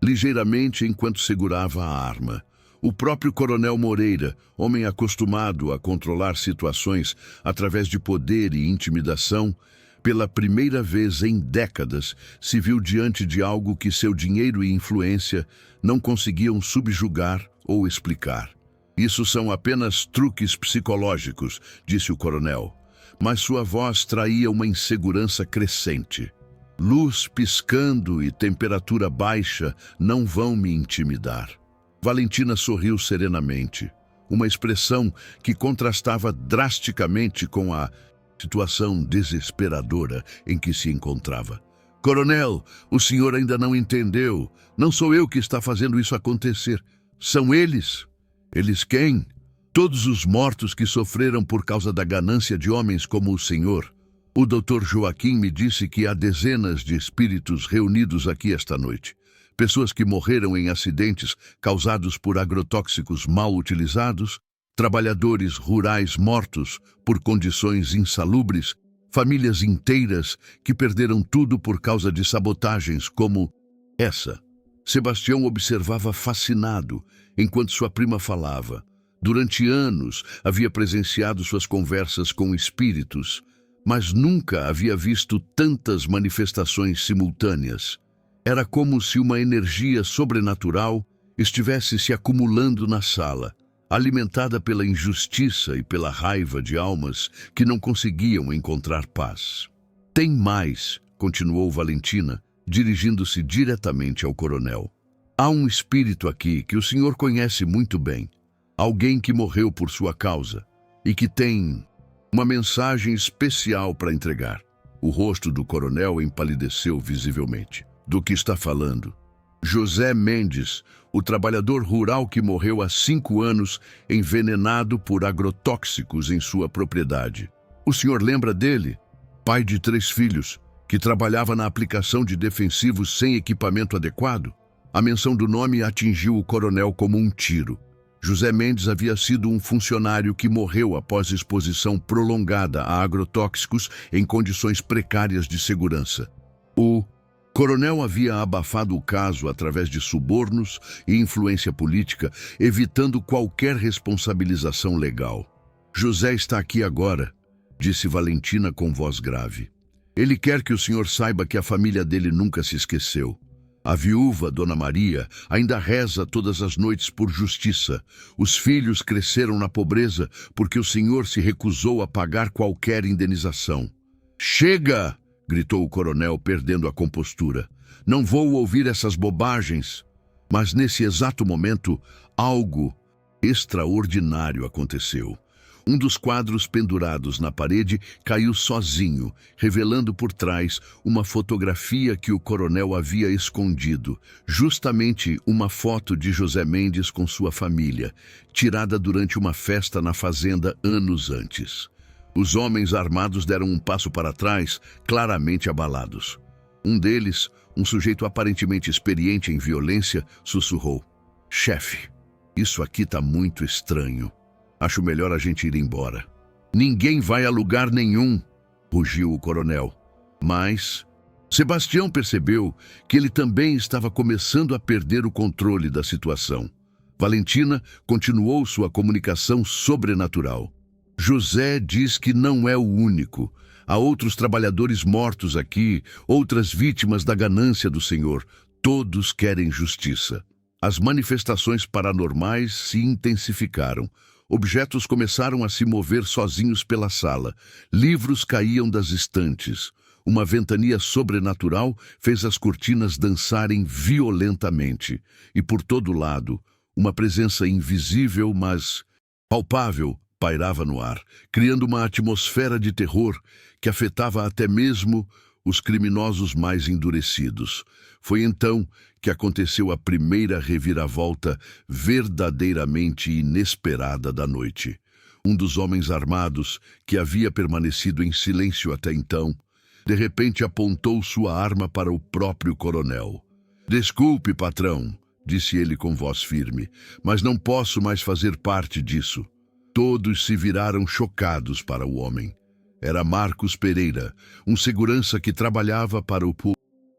ligeiramente enquanto segurava a arma. O próprio Coronel Moreira, homem acostumado a controlar situações através de poder e intimidação, pela primeira vez em décadas se viu diante de algo que seu dinheiro e influência não conseguiam subjugar ou explicar. Isso são apenas truques psicológicos, disse o coronel, mas sua voz traía uma insegurança crescente. Luz piscando e temperatura baixa não vão me intimidar. Valentina sorriu serenamente, uma expressão que contrastava drasticamente com a situação desesperadora em que se encontrava. Coronel, o senhor ainda não entendeu. Não sou eu que está fazendo isso acontecer. São eles. Eles quem? Todos os mortos que sofreram por causa da ganância de homens como o senhor. O Dr. Joaquim me disse que há dezenas de espíritos reunidos aqui esta noite. Pessoas que morreram em acidentes causados por agrotóxicos mal utilizados, trabalhadores rurais mortos por condições insalubres, famílias inteiras que perderam tudo por causa de sabotagens como essa. Sebastião observava fascinado enquanto sua prima falava. Durante anos havia presenciado suas conversas com espíritos, mas nunca havia visto tantas manifestações simultâneas. Era como se uma energia sobrenatural estivesse se acumulando na sala, alimentada pela injustiça e pela raiva de almas que não conseguiam encontrar paz. Tem mais, continuou Valentina, dirigindo-se diretamente ao coronel. Há um espírito aqui que o senhor conhece muito bem, alguém que morreu por sua causa e que tem uma mensagem especial para entregar. O rosto do coronel empalideceu visivelmente. Do que está falando? José Mendes, o trabalhador rural que morreu há 5 anos envenenado por agrotóxicos em sua propriedade. O senhor lembra dele? Pai de 3 filhos, que trabalhava na aplicação de defensivos sem equipamento adequado? A menção do nome atingiu o coronel como um tiro. José Mendes havia sido um funcionário que morreu após exposição prolongada a agrotóxicos em condições precárias de segurança. O coronel havia abafado o caso através de subornos e influência política, evitando qualquer responsabilização legal. José está aqui agora, disse Valentina com voz grave. Ele quer que o senhor saiba que a família dele nunca se esqueceu. A viúva, Dona Maria, ainda reza todas as noites por justiça. Os filhos cresceram na pobreza porque o senhor se recusou a pagar qualquer indenização. Chega! Gritou o coronel, perdendo a compostura. Não vou ouvir essas bobagens. Mas nesse exato momento, algo extraordinário aconteceu. Um dos quadros pendurados na parede caiu sozinho, revelando por trás uma fotografia que o coronel havia escondido, justamente uma foto de José Mendes com sua família, tirada durante uma festa na fazenda anos antes. Os homens armados deram um passo para trás, claramente abalados. Um deles, um sujeito aparentemente experiente em violência, sussurrou: "Chefe, isso aqui está muito estranho. Acho melhor a gente ir embora." "Ninguém vai a lugar nenhum", rugiu o coronel. Mas Sebastião percebeu que ele também estava começando a perder o controle da situação. Valentina continuou sua comunicação sobrenatural. "José diz que não é o único. Há outros trabalhadores mortos aqui, outras vítimas da ganância do senhor. Todos querem justiça." As manifestações paranormais se intensificaram. Objetos começaram a se mover sozinhos pela sala. Livros caíam das estantes. Uma ventania sobrenatural fez as cortinas dançarem violentamente. E por todo lado, uma presença invisível, mas palpável, pairava no ar, criando uma atmosfera de terror que afetava até mesmo os criminosos mais endurecidos. Foi então que aconteceu a primeira reviravolta verdadeiramente inesperada da noite. Um dos homens armados, que havia permanecido em silêncio até então, de repente apontou sua arma para o próprio coronel. "Desculpe, patrão", disse ele com voz firme, "mas não posso mais fazer parte disso." Todos se viraram chocados para o homem. Era Marcos Pereira, um segurança que trabalhava para o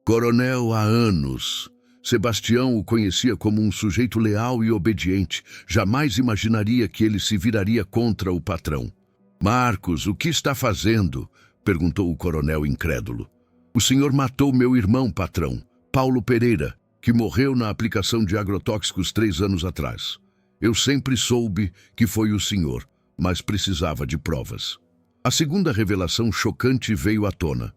coronel há anos. Sebastião o conhecia como um sujeito leal e obediente. Jamais imaginaria que ele se viraria contra o patrão. "Marcos, o que está fazendo?" perguntou o coronel incrédulo. "O senhor matou meu irmão, patrão, Paulo Pereira, que morreu na aplicação de agrotóxicos 3 anos atrás. Eu sempre soube que foi o senhor, mas precisava de provas." A segunda revelação chocante veio à tona.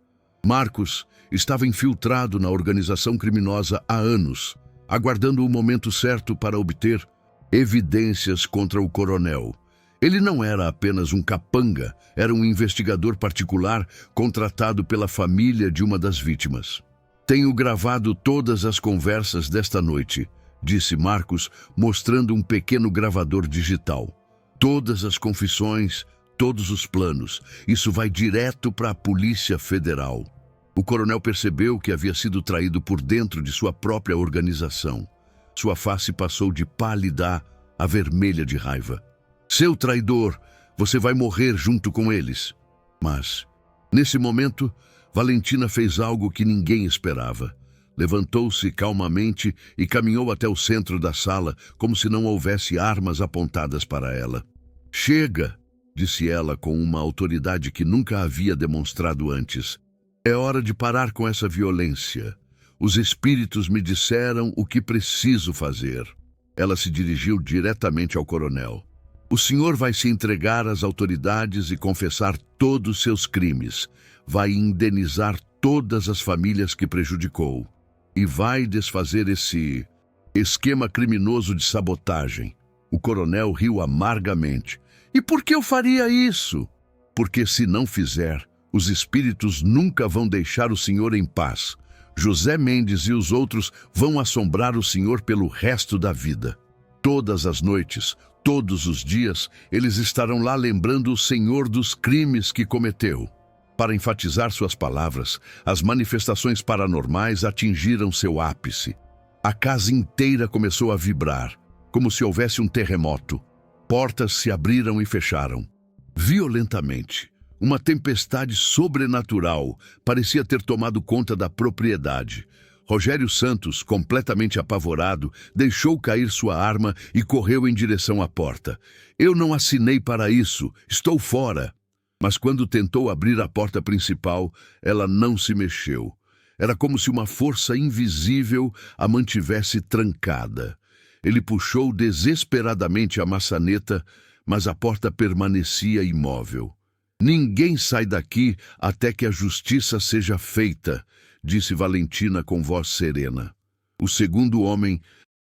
Marcos estava infiltrado na organização criminosa há anos, aguardando o momento certo para obter evidências contra o coronel. Ele não era apenas um capanga, era um investigador particular contratado pela família de uma das vítimas. "Tenho gravado todas as conversas desta noite", disse Marcos, mostrando um pequeno gravador digital. "Todas as confissões, todos os planos. Isso vai direto para a Polícia Federal." O coronel percebeu que havia sido traído por dentro de sua própria organização. Sua face passou de pálida a vermelha de raiva. "Seu traidor, você vai morrer junto com eles." Mas, nesse momento, Valentina fez algo que ninguém esperava. Levantou-se calmamente e caminhou até o centro da sala, como se não houvesse armas apontadas para ela. "Chega", disse ela com uma autoridade que nunca havia demonstrado antes. "É hora de parar com essa violência. Os espíritos me disseram o que preciso fazer." Ela se dirigiu diretamente ao coronel. "O senhor vai se entregar às autoridades e confessar todos seus crimes. Vai indenizar todas as famílias que prejudicou. E vai desfazer esse esquema criminoso de sabotagem." O coronel riu amargamente. "E por que eu faria isso?" "Porque se não fizer, os espíritos nunca vão deixar o senhor em paz. José Mendes e os outros vão assombrar o senhor pelo resto da vida. Todas as noites, todos os dias, eles estarão lá lembrando o senhor dos crimes que cometeu." Para enfatizar suas palavras, as manifestações paranormais atingiram seu ápice. A casa inteira começou a vibrar, como se houvesse um terremoto. Portas se abriram e fecharam. Violentamente, uma tempestade sobrenatural parecia ter tomado conta da propriedade. Rogério Santos, completamente apavorado, deixou cair sua arma e correu em direção à porta. "Eu não assinei para isso, estou fora." Mas quando tentou abrir a porta principal, ela não se mexeu. Era como se uma força invisível a mantivesse trancada. Ele puxou desesperadamente a maçaneta, mas a porta permanecia imóvel. "Ninguém sai daqui até que a justiça seja feita", disse Valentina com voz serena. O segundo homem,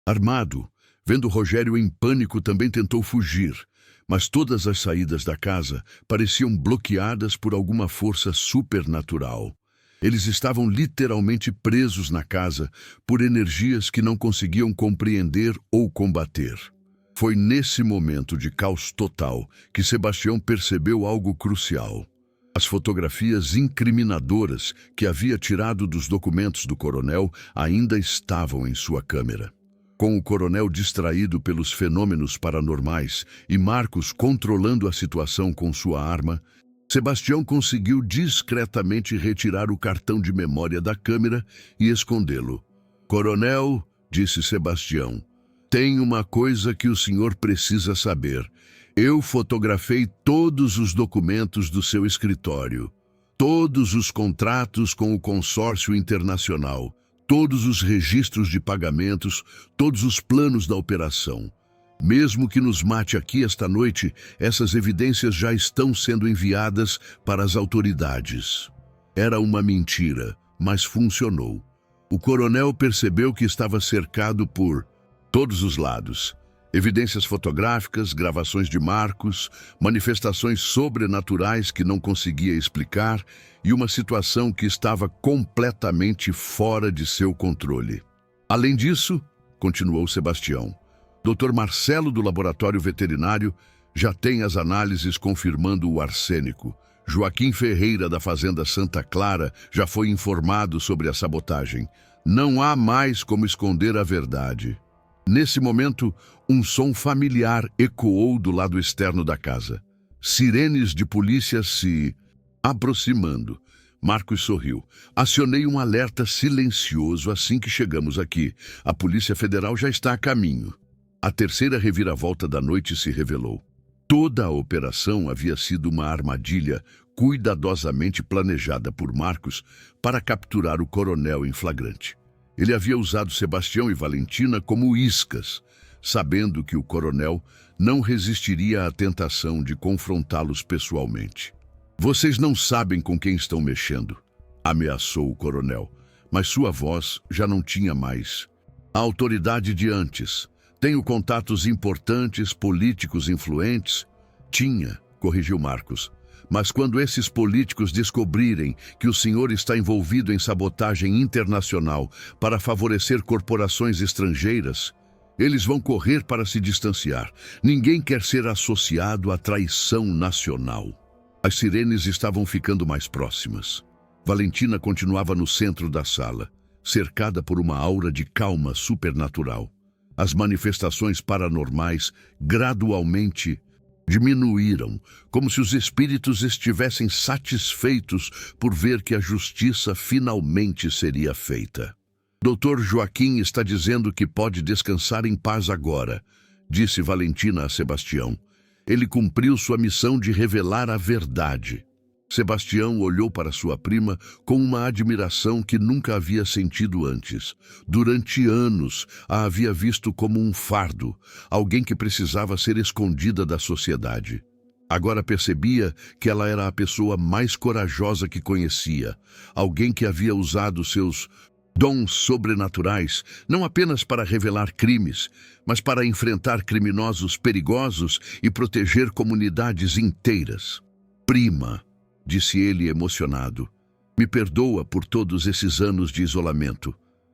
armado, vendo Rogério em pânico, também tentou fugir. Mas todas as saídas da casa pareciam bloqueadas por alguma força supernatural. Eles estavam literalmente presos na casa por energias que não conseguiam compreender ou combater. Foi nesse momento de caos total que Sebastião percebeu algo crucial. As fotografias incriminadoras que havia tirado dos documentos do coronel ainda estavam em sua câmera. Com o coronel distraído pelos fenômenos paranormais e Marcos controlando a situação com sua arma, Sebastião conseguiu discretamente retirar o cartão de memória da câmera e escondê-lo. "Coronel", disse Sebastião, "tem uma coisa que o senhor precisa saber. Eu fotografei todos os documentos do seu escritório, todos os contratos com o consórcio internacional, todos os registros de pagamentos, todos os planos da operação. Mesmo que nos mate aqui esta noite, essas evidências já estão sendo enviadas para as autoridades." Era uma mentira, mas funcionou. O coronel percebeu que estava cercado por todos os lados. Evidências fotográficas, gravações de Marcos, manifestações sobrenaturais que não conseguia explicar e uma situação que estava completamente fora de seu controle. Além disso, continuou Sebastião, Dr. Marcelo do laboratório veterinário já tem as análises confirmando o arsênico. Joaquim Ferreira da Fazenda Santa Clara já foi informado sobre a sabotagem. Não há mais como esconder a verdade. Nesse momento, um som familiar ecoou do lado externo da casa. Sirenes de polícia se aproximando. Marcos sorriu. Acionei um alerta silencioso assim que chegamos aqui. A Polícia Federal já está a caminho. A terceira reviravolta da noite se revelou. Toda a operação havia sido uma armadilha cuidadosamente planejada por Marcos para capturar o coronel em flagrante. Ele havia usado Sebastião e Valentina como iscas, sabendo que o coronel não resistiria à tentação de confrontá-los pessoalmente. Vocês não sabem com quem estão mexendo, ameaçou o coronel, mas sua voz já não tinha mais a autoridade de antes. Tenho contatos importantes, políticos influentes? Tinha, corrigiu Marcos. Mas quando esses políticos descobrirem que o senhor está envolvido em sabotagem internacional para favorecer corporações estrangeiras, eles vão correr para se distanciar. Ninguém quer ser associado à traição nacional. As sirenes estavam ficando mais próximas. Valentina continuava no centro da sala, cercada por uma aura de calma supernatural. As manifestações paranormais gradualmente diminuíram, como se os espíritos estivessem satisfeitos por ver que a justiça finalmente seria feita. Dr. Joaquim está dizendo que pode descansar em paz agora, disse Valentina a Sebastião. Ele cumpriu sua missão de revelar a verdade. Sebastião olhou para sua prima com uma admiração que nunca havia sentido antes. Durante anos, a havia visto como um fardo, alguém que precisava ser escondida da sociedade. Agora percebia que ela era a pessoa mais corajosa que conhecia, alguém que havia usado seus dons sobrenaturais não apenas para revelar crimes, mas para enfrentar criminosos perigosos e proteger comunidades inteiras. Prima, disse ele emocionado, me perdoa por todos esses anos de isolamento.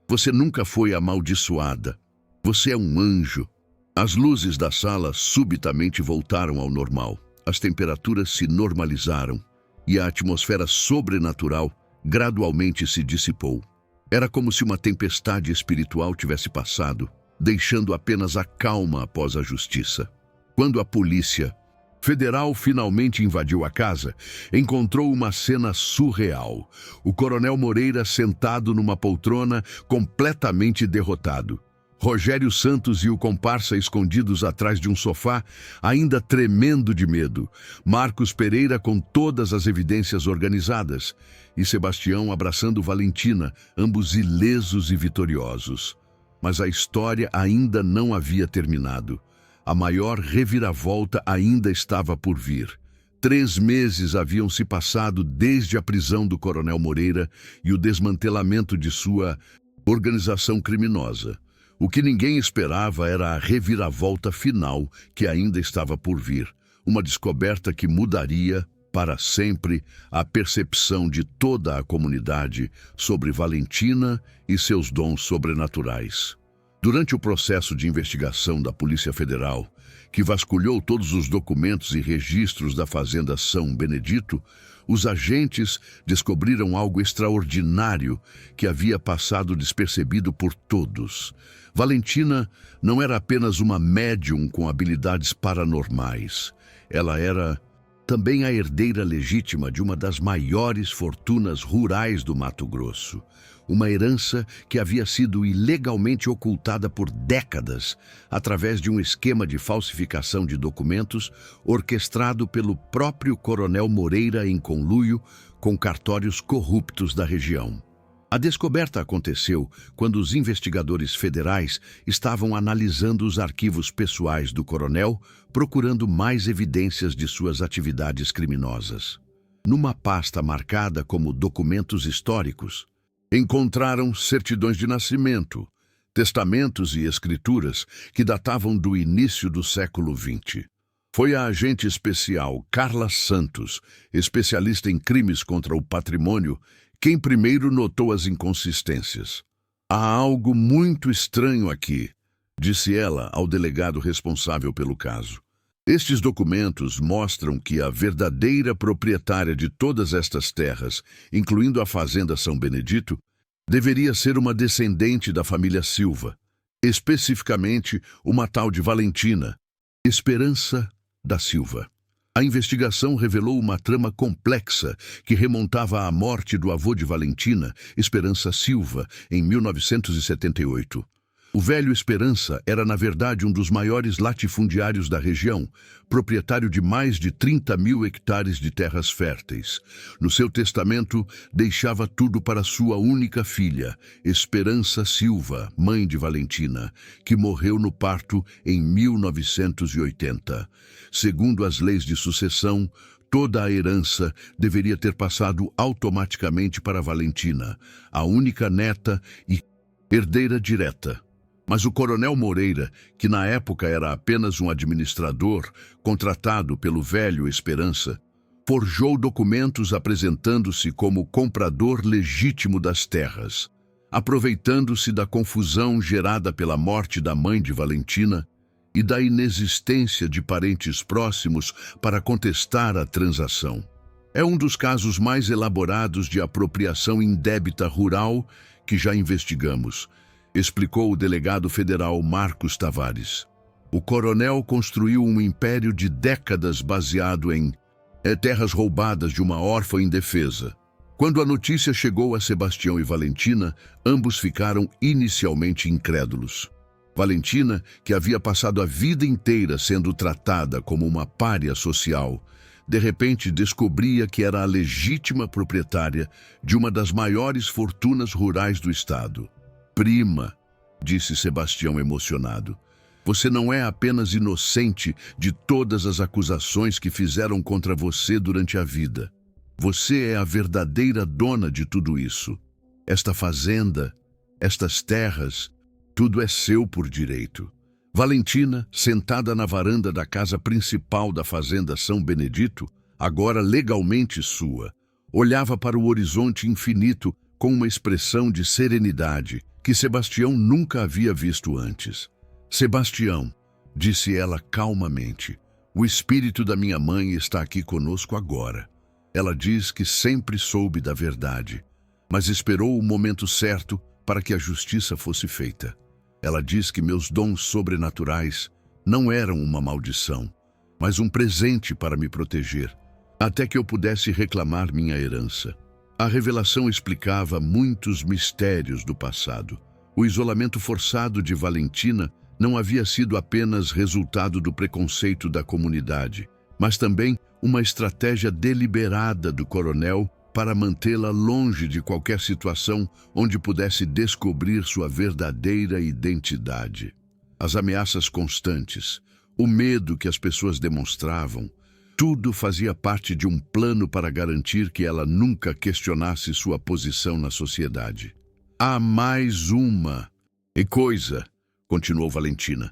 Você nunca foi amaldiçoada. Você é um anjo. As luzes da sala subitamente voltaram ao normal. As temperaturas se normalizaram e a atmosfera sobrenatural gradualmente se dissipou. Era como se uma tempestade espiritual tivesse passado, deixando apenas a calma após a justiça. Quando a polícia federal finalmente invadiu a casa, encontrou uma cena surreal. O coronel Moreira sentado numa poltrona, completamente derrotado. Rogério Santos e o comparsa escondidos atrás de um sofá, ainda tremendo de medo. Marcos Pereira com todas as evidências organizadas. E Sebastião abraçando Valentina, ambos ilesos e vitoriosos. Mas a história ainda não havia terminado. A maior reviravolta ainda estava por vir. 3 meses haviam se passado desde a prisão do coronel Moreira e o desmantelamento de sua organização criminosa. O que ninguém esperava era a reviravolta final que ainda estava por vir. Uma descoberta que mudaria para sempre a percepção de toda a comunidade sobre Valentina e seus dons sobrenaturais. Durante o processo de investigação da Polícia Federal, que vasculhou todos os documentos e registros da Fazenda São Benedito, os agentes descobriram algo extraordinário que havia passado despercebido por todos. Valentina não era apenas uma médium com habilidades paranormais. Ela era também a herdeira legítima de uma das maiores fortunas rurais do Mato Grosso. Uma herança que havia sido ilegalmente ocultada por décadas através de um esquema de falsificação de documentos orquestrado pelo próprio coronel Moreira em conluio com cartórios corruptos da região. A descoberta aconteceu quando os investigadores federais estavam analisando os arquivos pessoais do coronel, procurando mais evidências de suas atividades criminosas. Numa pasta marcada como documentos históricos, encontraram certidões de nascimento, testamentos e escrituras que datavam do início do século XX. Foi a agente especial Carla Santos, especialista em crimes contra o patrimônio, quem primeiro notou as inconsistências. Há algo muito estranho aqui, disse ela ao delegado responsável pelo caso. Estes documentos mostram que a verdadeira proprietária de todas estas terras, incluindo a Fazenda São Benedito, deveria ser uma descendente da família Silva, especificamente uma tal de Valentina, Esperança da Silva. A investigação revelou uma trama complexa que remontava à morte do avô de Valentina, Esperança Silva, em 1978. O velho Esperança era, na verdade, um dos maiores latifundiários da região, proprietário de mais de 30.000 hectares de terras férteis. No seu testamento, deixava tudo para sua única filha, Esperança Silva, mãe de Valentina, que morreu no parto em 1980. Segundo as leis de sucessão, toda a herança deveria ter passado automaticamente para Valentina, a única neta e herdeira direta. Mas o coronel Moreira, que na época era apenas um administrador contratado pelo velho Esperança, forjou documentos apresentando-se como comprador legítimo das terras. Aproveitando-se da confusão gerada pela morte da mãe de Valentina e da inexistência de parentes próximos para contestar a transação. É um dos casos mais elaborados de apropriação indébita rural que já investigamos, explicou o delegado federal Marcos Tavares. O coronel construiu um império de décadas baseado em terras roubadas de uma órfã indefesa. Quando a notícia chegou a Sebastião e Valentina, ambos ficaram inicialmente incrédulos. Valentina, que havia passado a vida inteira sendo tratada como uma pária social, de repente descobria que era a legítima proprietária de uma das maiores fortunas rurais do estado. Prima, disse Sebastião emocionado, você não é apenas inocente de todas as acusações que fizeram contra você durante a vida. Você é a verdadeira dona de tudo isso. Esta fazenda, estas terras, tudo é seu por direito. Valentina, sentada na varanda da casa principal da Fazenda São Benedito, agora legalmente sua, olhava para o horizonte infinito com uma expressão de serenidade que Sebastião nunca havia visto antes. Sebastião, disse ela calmamente, o espírito da minha mãe está aqui conosco agora. Ela diz que sempre soube da verdade, mas esperou o momento certo para que a justiça fosse feita. Ela diz que meus dons sobrenaturais não eram uma maldição, mas um presente para me proteger, até que eu pudesse reclamar minha herança. A revelação explicava muitos mistérios do passado. O isolamento forçado de Valentina não havia sido apenas resultado do preconceito da comunidade, mas também uma estratégia deliberada do coronel para mantê-la longe de qualquer situação onde pudesse descobrir sua verdadeira identidade. As ameaças constantes, o medo que as pessoas demonstravam, tudo fazia parte de um plano para garantir que ela nunca questionasse sua posição na sociedade. Há mais uma coisa, continuou Valentina.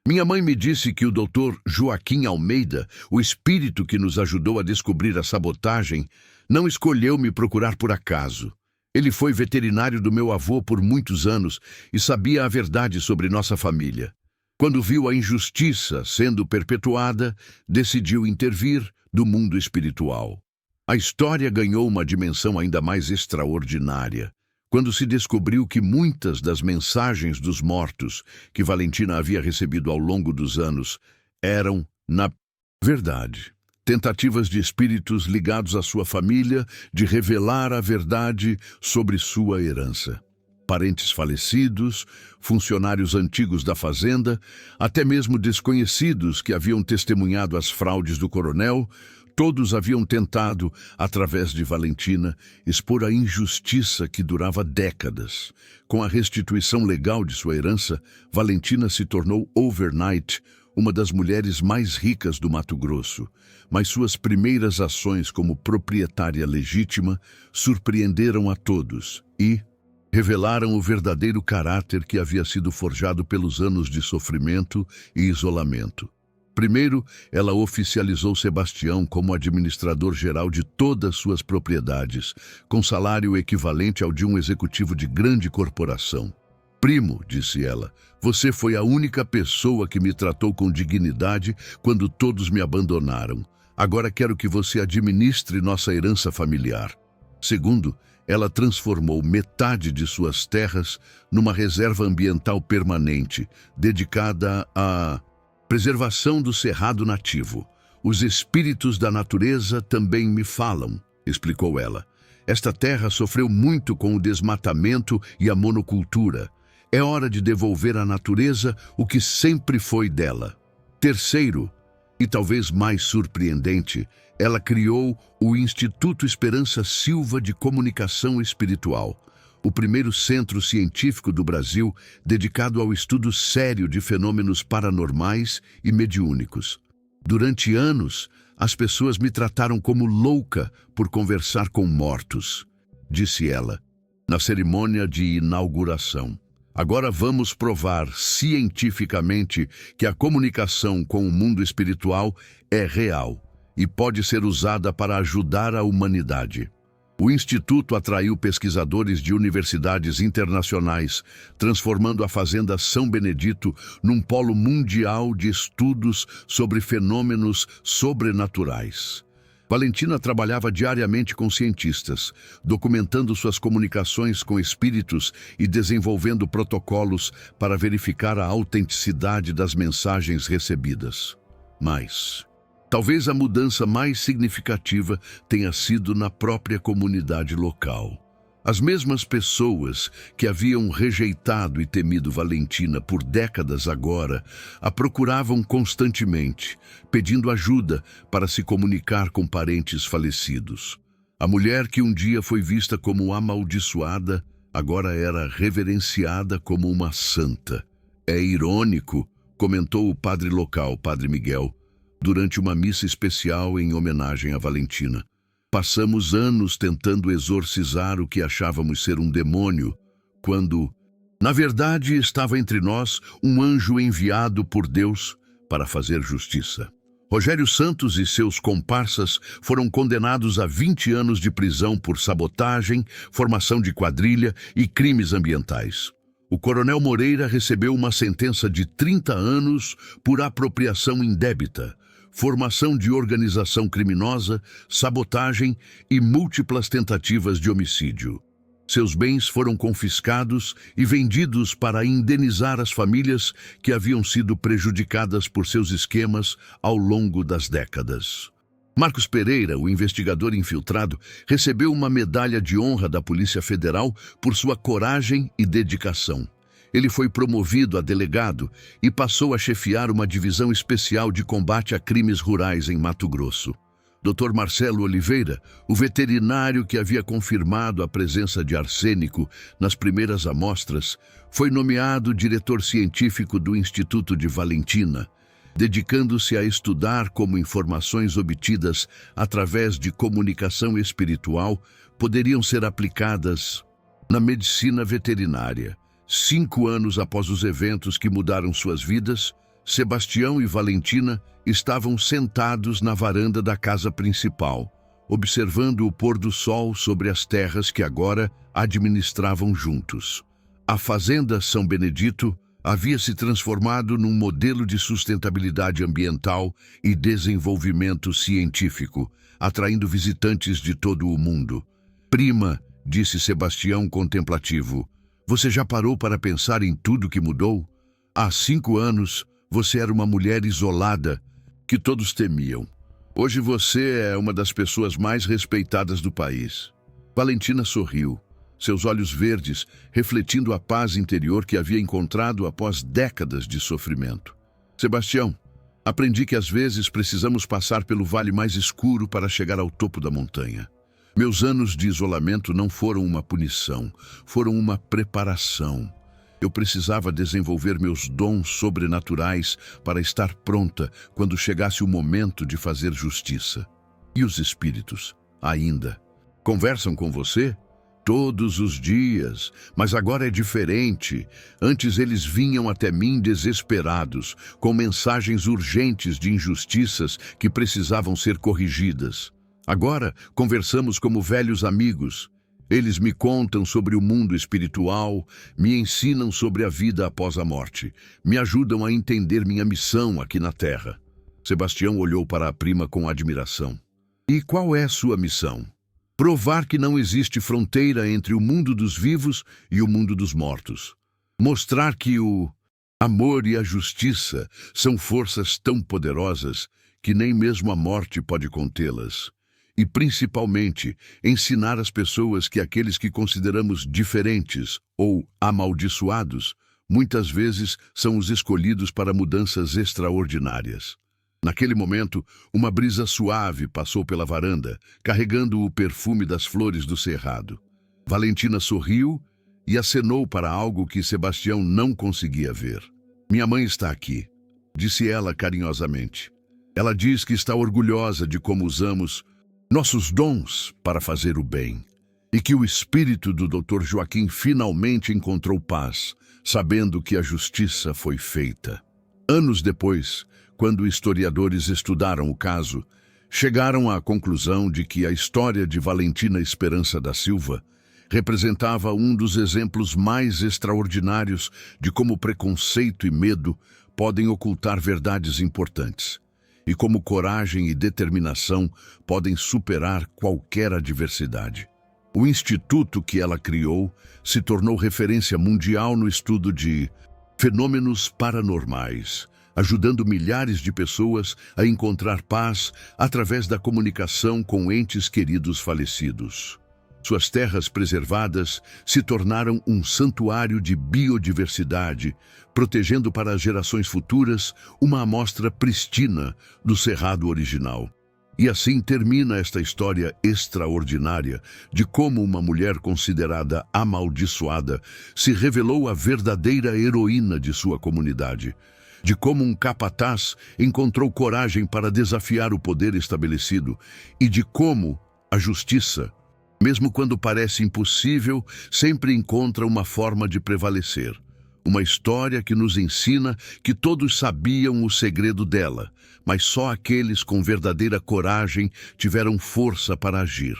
Minha mãe me disse que o Dr. Joaquim Almeida, o espírito que nos ajudou a descobrir a sabotagem, não escolheu me procurar por acaso. Ele foi veterinário do meu avô por muitos anos e sabia a verdade sobre nossa família. Quando viu a injustiça sendo perpetuada, decidiu intervir do mundo espiritual. A história ganhou uma dimensão ainda mais extraordinária, quando se descobriu que muitas das mensagens dos mortos que Valentina havia recebido ao longo dos anos eram, na verdade, tentativas de espíritos ligados à sua família de revelar a verdade sobre sua herança. Parentes falecidos, funcionários antigos da fazenda, até mesmo desconhecidos que haviam testemunhado as fraudes do coronel, todos haviam tentado, através de Valentina, expor a injustiça que durava décadas. Com a restituição legal de sua herança, Valentina se tornou overnight uma das mulheres mais ricas do Mato Grosso, mas suas primeiras ações como proprietária legítima surpreenderam a todos e revelaram o verdadeiro caráter que havia sido forjado pelos anos de sofrimento e isolamento. Primeiro, ela oficializou Sebastião como administrador geral de todas suas propriedades, com salário equivalente ao de um executivo de grande corporação. Primo, disse ela, você foi a única pessoa que me tratou com dignidade quando todos me abandonaram. Agora quero que você administre nossa herança familiar. Segundo, ela transformou metade de suas terras numa reserva ambiental permanente, dedicada à preservação do cerrado nativo. Os espíritos da natureza também me falam, explicou ela. Esta terra sofreu muito com o desmatamento e a monocultura. É hora de devolver à natureza o que sempre foi dela. Terceiro, e talvez mais surpreendente, ela criou o Instituto Esperança Silva de Comunicação Espiritual, o primeiro centro científico do Brasil dedicado ao estudo sério de fenômenos paranormais e mediúnicos. Durante anos, as pessoas me trataram como louca por conversar com mortos, disse ela, na cerimônia de inauguração. Agora vamos provar cientificamente que a comunicação com o mundo espiritual é real e pode ser usada para ajudar a humanidade. O Instituto atraiu pesquisadores de universidades internacionais, transformando a Fazenda São Benedito num polo mundial de estudos sobre fenômenos sobrenaturais. Valentina trabalhava diariamente com cientistas, documentando suas comunicações com espíritos e desenvolvendo protocolos para verificar a autenticidade das mensagens recebidas. Mas talvez a mudança mais significativa tenha sido na própria comunidade local. As mesmas pessoas que haviam rejeitado e temido Valentina por décadas agora a procuravam constantemente, pedindo ajuda para se comunicar com parentes falecidos. A mulher que um dia foi vista como amaldiçoada, agora era reverenciada como uma santa. É irônico, comentou o padre local, Padre Miguel, durante uma missa especial em homenagem a Valentina. Passamos anos tentando exorcizar o que achávamos ser um demônio, quando, na verdade, estava entre nós um anjo enviado por Deus para fazer justiça. Rogério Santos e seus comparsas foram condenados a 20 anos de prisão por sabotagem, formação de quadrilha e crimes ambientais. O coronel Moreira recebeu uma sentença de 30 anos por apropriação indébita, formação de organização criminosa, sabotagem e múltiplas tentativas de homicídio. Seus bens foram confiscados e vendidos para indenizar as famílias que haviam sido prejudicadas por seus esquemas ao longo das décadas. Marcos Pereira, o investigador infiltrado, recebeu uma medalha de honra da Polícia Federal por sua coragem e dedicação. Ele foi promovido a delegado e passou a chefiar uma divisão especial de combate a crimes rurais em Mato Grosso. Dr. Marcelo Oliveira, o veterinário que havia confirmado a presença de arsênico nas primeiras amostras, foi nomeado diretor científico do Instituto de Valentina, dedicando-se a estudar como informações obtidas através de comunicação espiritual poderiam ser aplicadas na medicina veterinária. 5 anos após os eventos que mudaram suas vidas, Sebastião e Valentina estavam sentados na varanda da casa principal, observando o pôr do sol sobre as terras que agora administravam juntos. A Fazenda São Benedito havia se transformado num modelo de sustentabilidade ambiental e desenvolvimento científico, atraindo visitantes de todo o mundo. Prima, disse Sebastião contemplativo, você já parou para pensar em tudo que mudou? Há 5 anos, você era uma mulher isolada, que todos temiam. Hoje você é uma das pessoas mais respeitadas do país. Valentina sorriu, seus olhos verdes refletindo a paz interior que havia encontrado após décadas de sofrimento. Sebastião, aprendi que às vezes precisamos passar pelo vale mais escuro para chegar ao topo da montanha. Meus anos de isolamento não foram uma punição, foram uma preparação. Eu precisava desenvolver meus dons sobrenaturais para estar pronta quando chegasse o momento de fazer justiça. E os espíritos, ainda, conversam com você? Todos os dias, mas agora é diferente. Antes eles vinham até mim desesperados, com mensagens urgentes de injustiças que precisavam ser corrigidas. Agora conversamos como velhos amigos. Eles me contam sobre o mundo espiritual, me ensinam sobre a vida após a morte, me ajudam a entender minha missão aqui na Terra. Sebastião olhou para a prima com admiração. E qual é sua missão? Provar que não existe fronteira entre o mundo dos vivos e o mundo dos mortos. Mostrar que o amor e a justiça são forças tão poderosas que nem mesmo a morte pode contê-las. E, principalmente, ensinar às pessoas que aqueles que consideramos diferentes ou amaldiçoados, muitas vezes são os escolhidos para mudanças extraordinárias. Naquele momento, uma brisa suave passou pela varanda, carregando o perfume das flores do cerrado. Valentina sorriu e acenou para algo que Sebastião não conseguia ver. Minha mãe está aqui, disse ela carinhosamente. Ela diz que está orgulhosa de como usamos nossos dons para fazer o bem, e que o espírito do Dr. Joaquim finalmente encontrou paz, sabendo que a justiça foi feita. Anos depois, quando historiadores estudaram o caso, chegaram à conclusão de que a história de Valentina Esperança da Silva representava um dos exemplos mais extraordinários de como preconceito e medo podem ocultar verdades importantes, e como coragem e determinação podem superar qualquer adversidade. O instituto que ela criou se tornou referência mundial no estudo de fenômenos paranormais, ajudando milhares de pessoas a encontrar paz através da comunicação com entes queridos falecidos. Suas terras preservadas se tornaram um santuário de biodiversidade, protegendo para as gerações futuras uma amostra prístina do cerrado original. E assim termina esta história extraordinária de como uma mulher considerada amaldiçoada se revelou a verdadeira heroína de sua comunidade, de como um capataz encontrou coragem para desafiar o poder estabelecido e de como a justiça, mesmo quando parece impossível, sempre encontra uma forma de prevalecer. Uma história que nos ensina que todos sabiam o segredo dela, mas só aqueles com verdadeira coragem tiveram força para agir.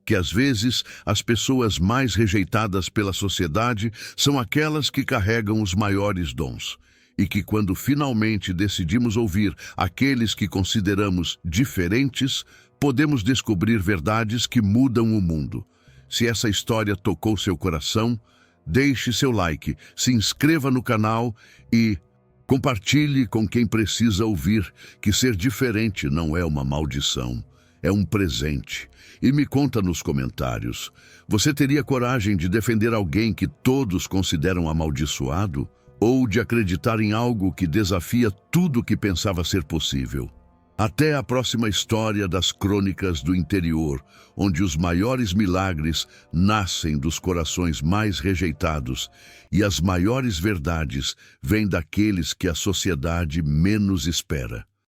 Que às vezes as pessoas mais rejeitadas pela sociedade são aquelas que carregam os maiores dons. E que quando finalmente decidimos ouvir aqueles que consideramos diferentes, podemos descobrir verdades que mudam o mundo. Se essa história tocou seu coração, deixe seu like, se inscreva no canal e compartilhe com quem precisa ouvir que ser diferente não é uma maldição, é um presente. E me conta nos comentários, você teria coragem de defender alguém que todos consideram amaldiçoado? Ou de acreditar em algo que desafia tudo o que pensava ser possível? Até a próxima história das Crônicas do Interior, onde os maiores milagres nascem dos corações mais rejeitados e as maiores verdades vêm daqueles que a sociedade menos espera.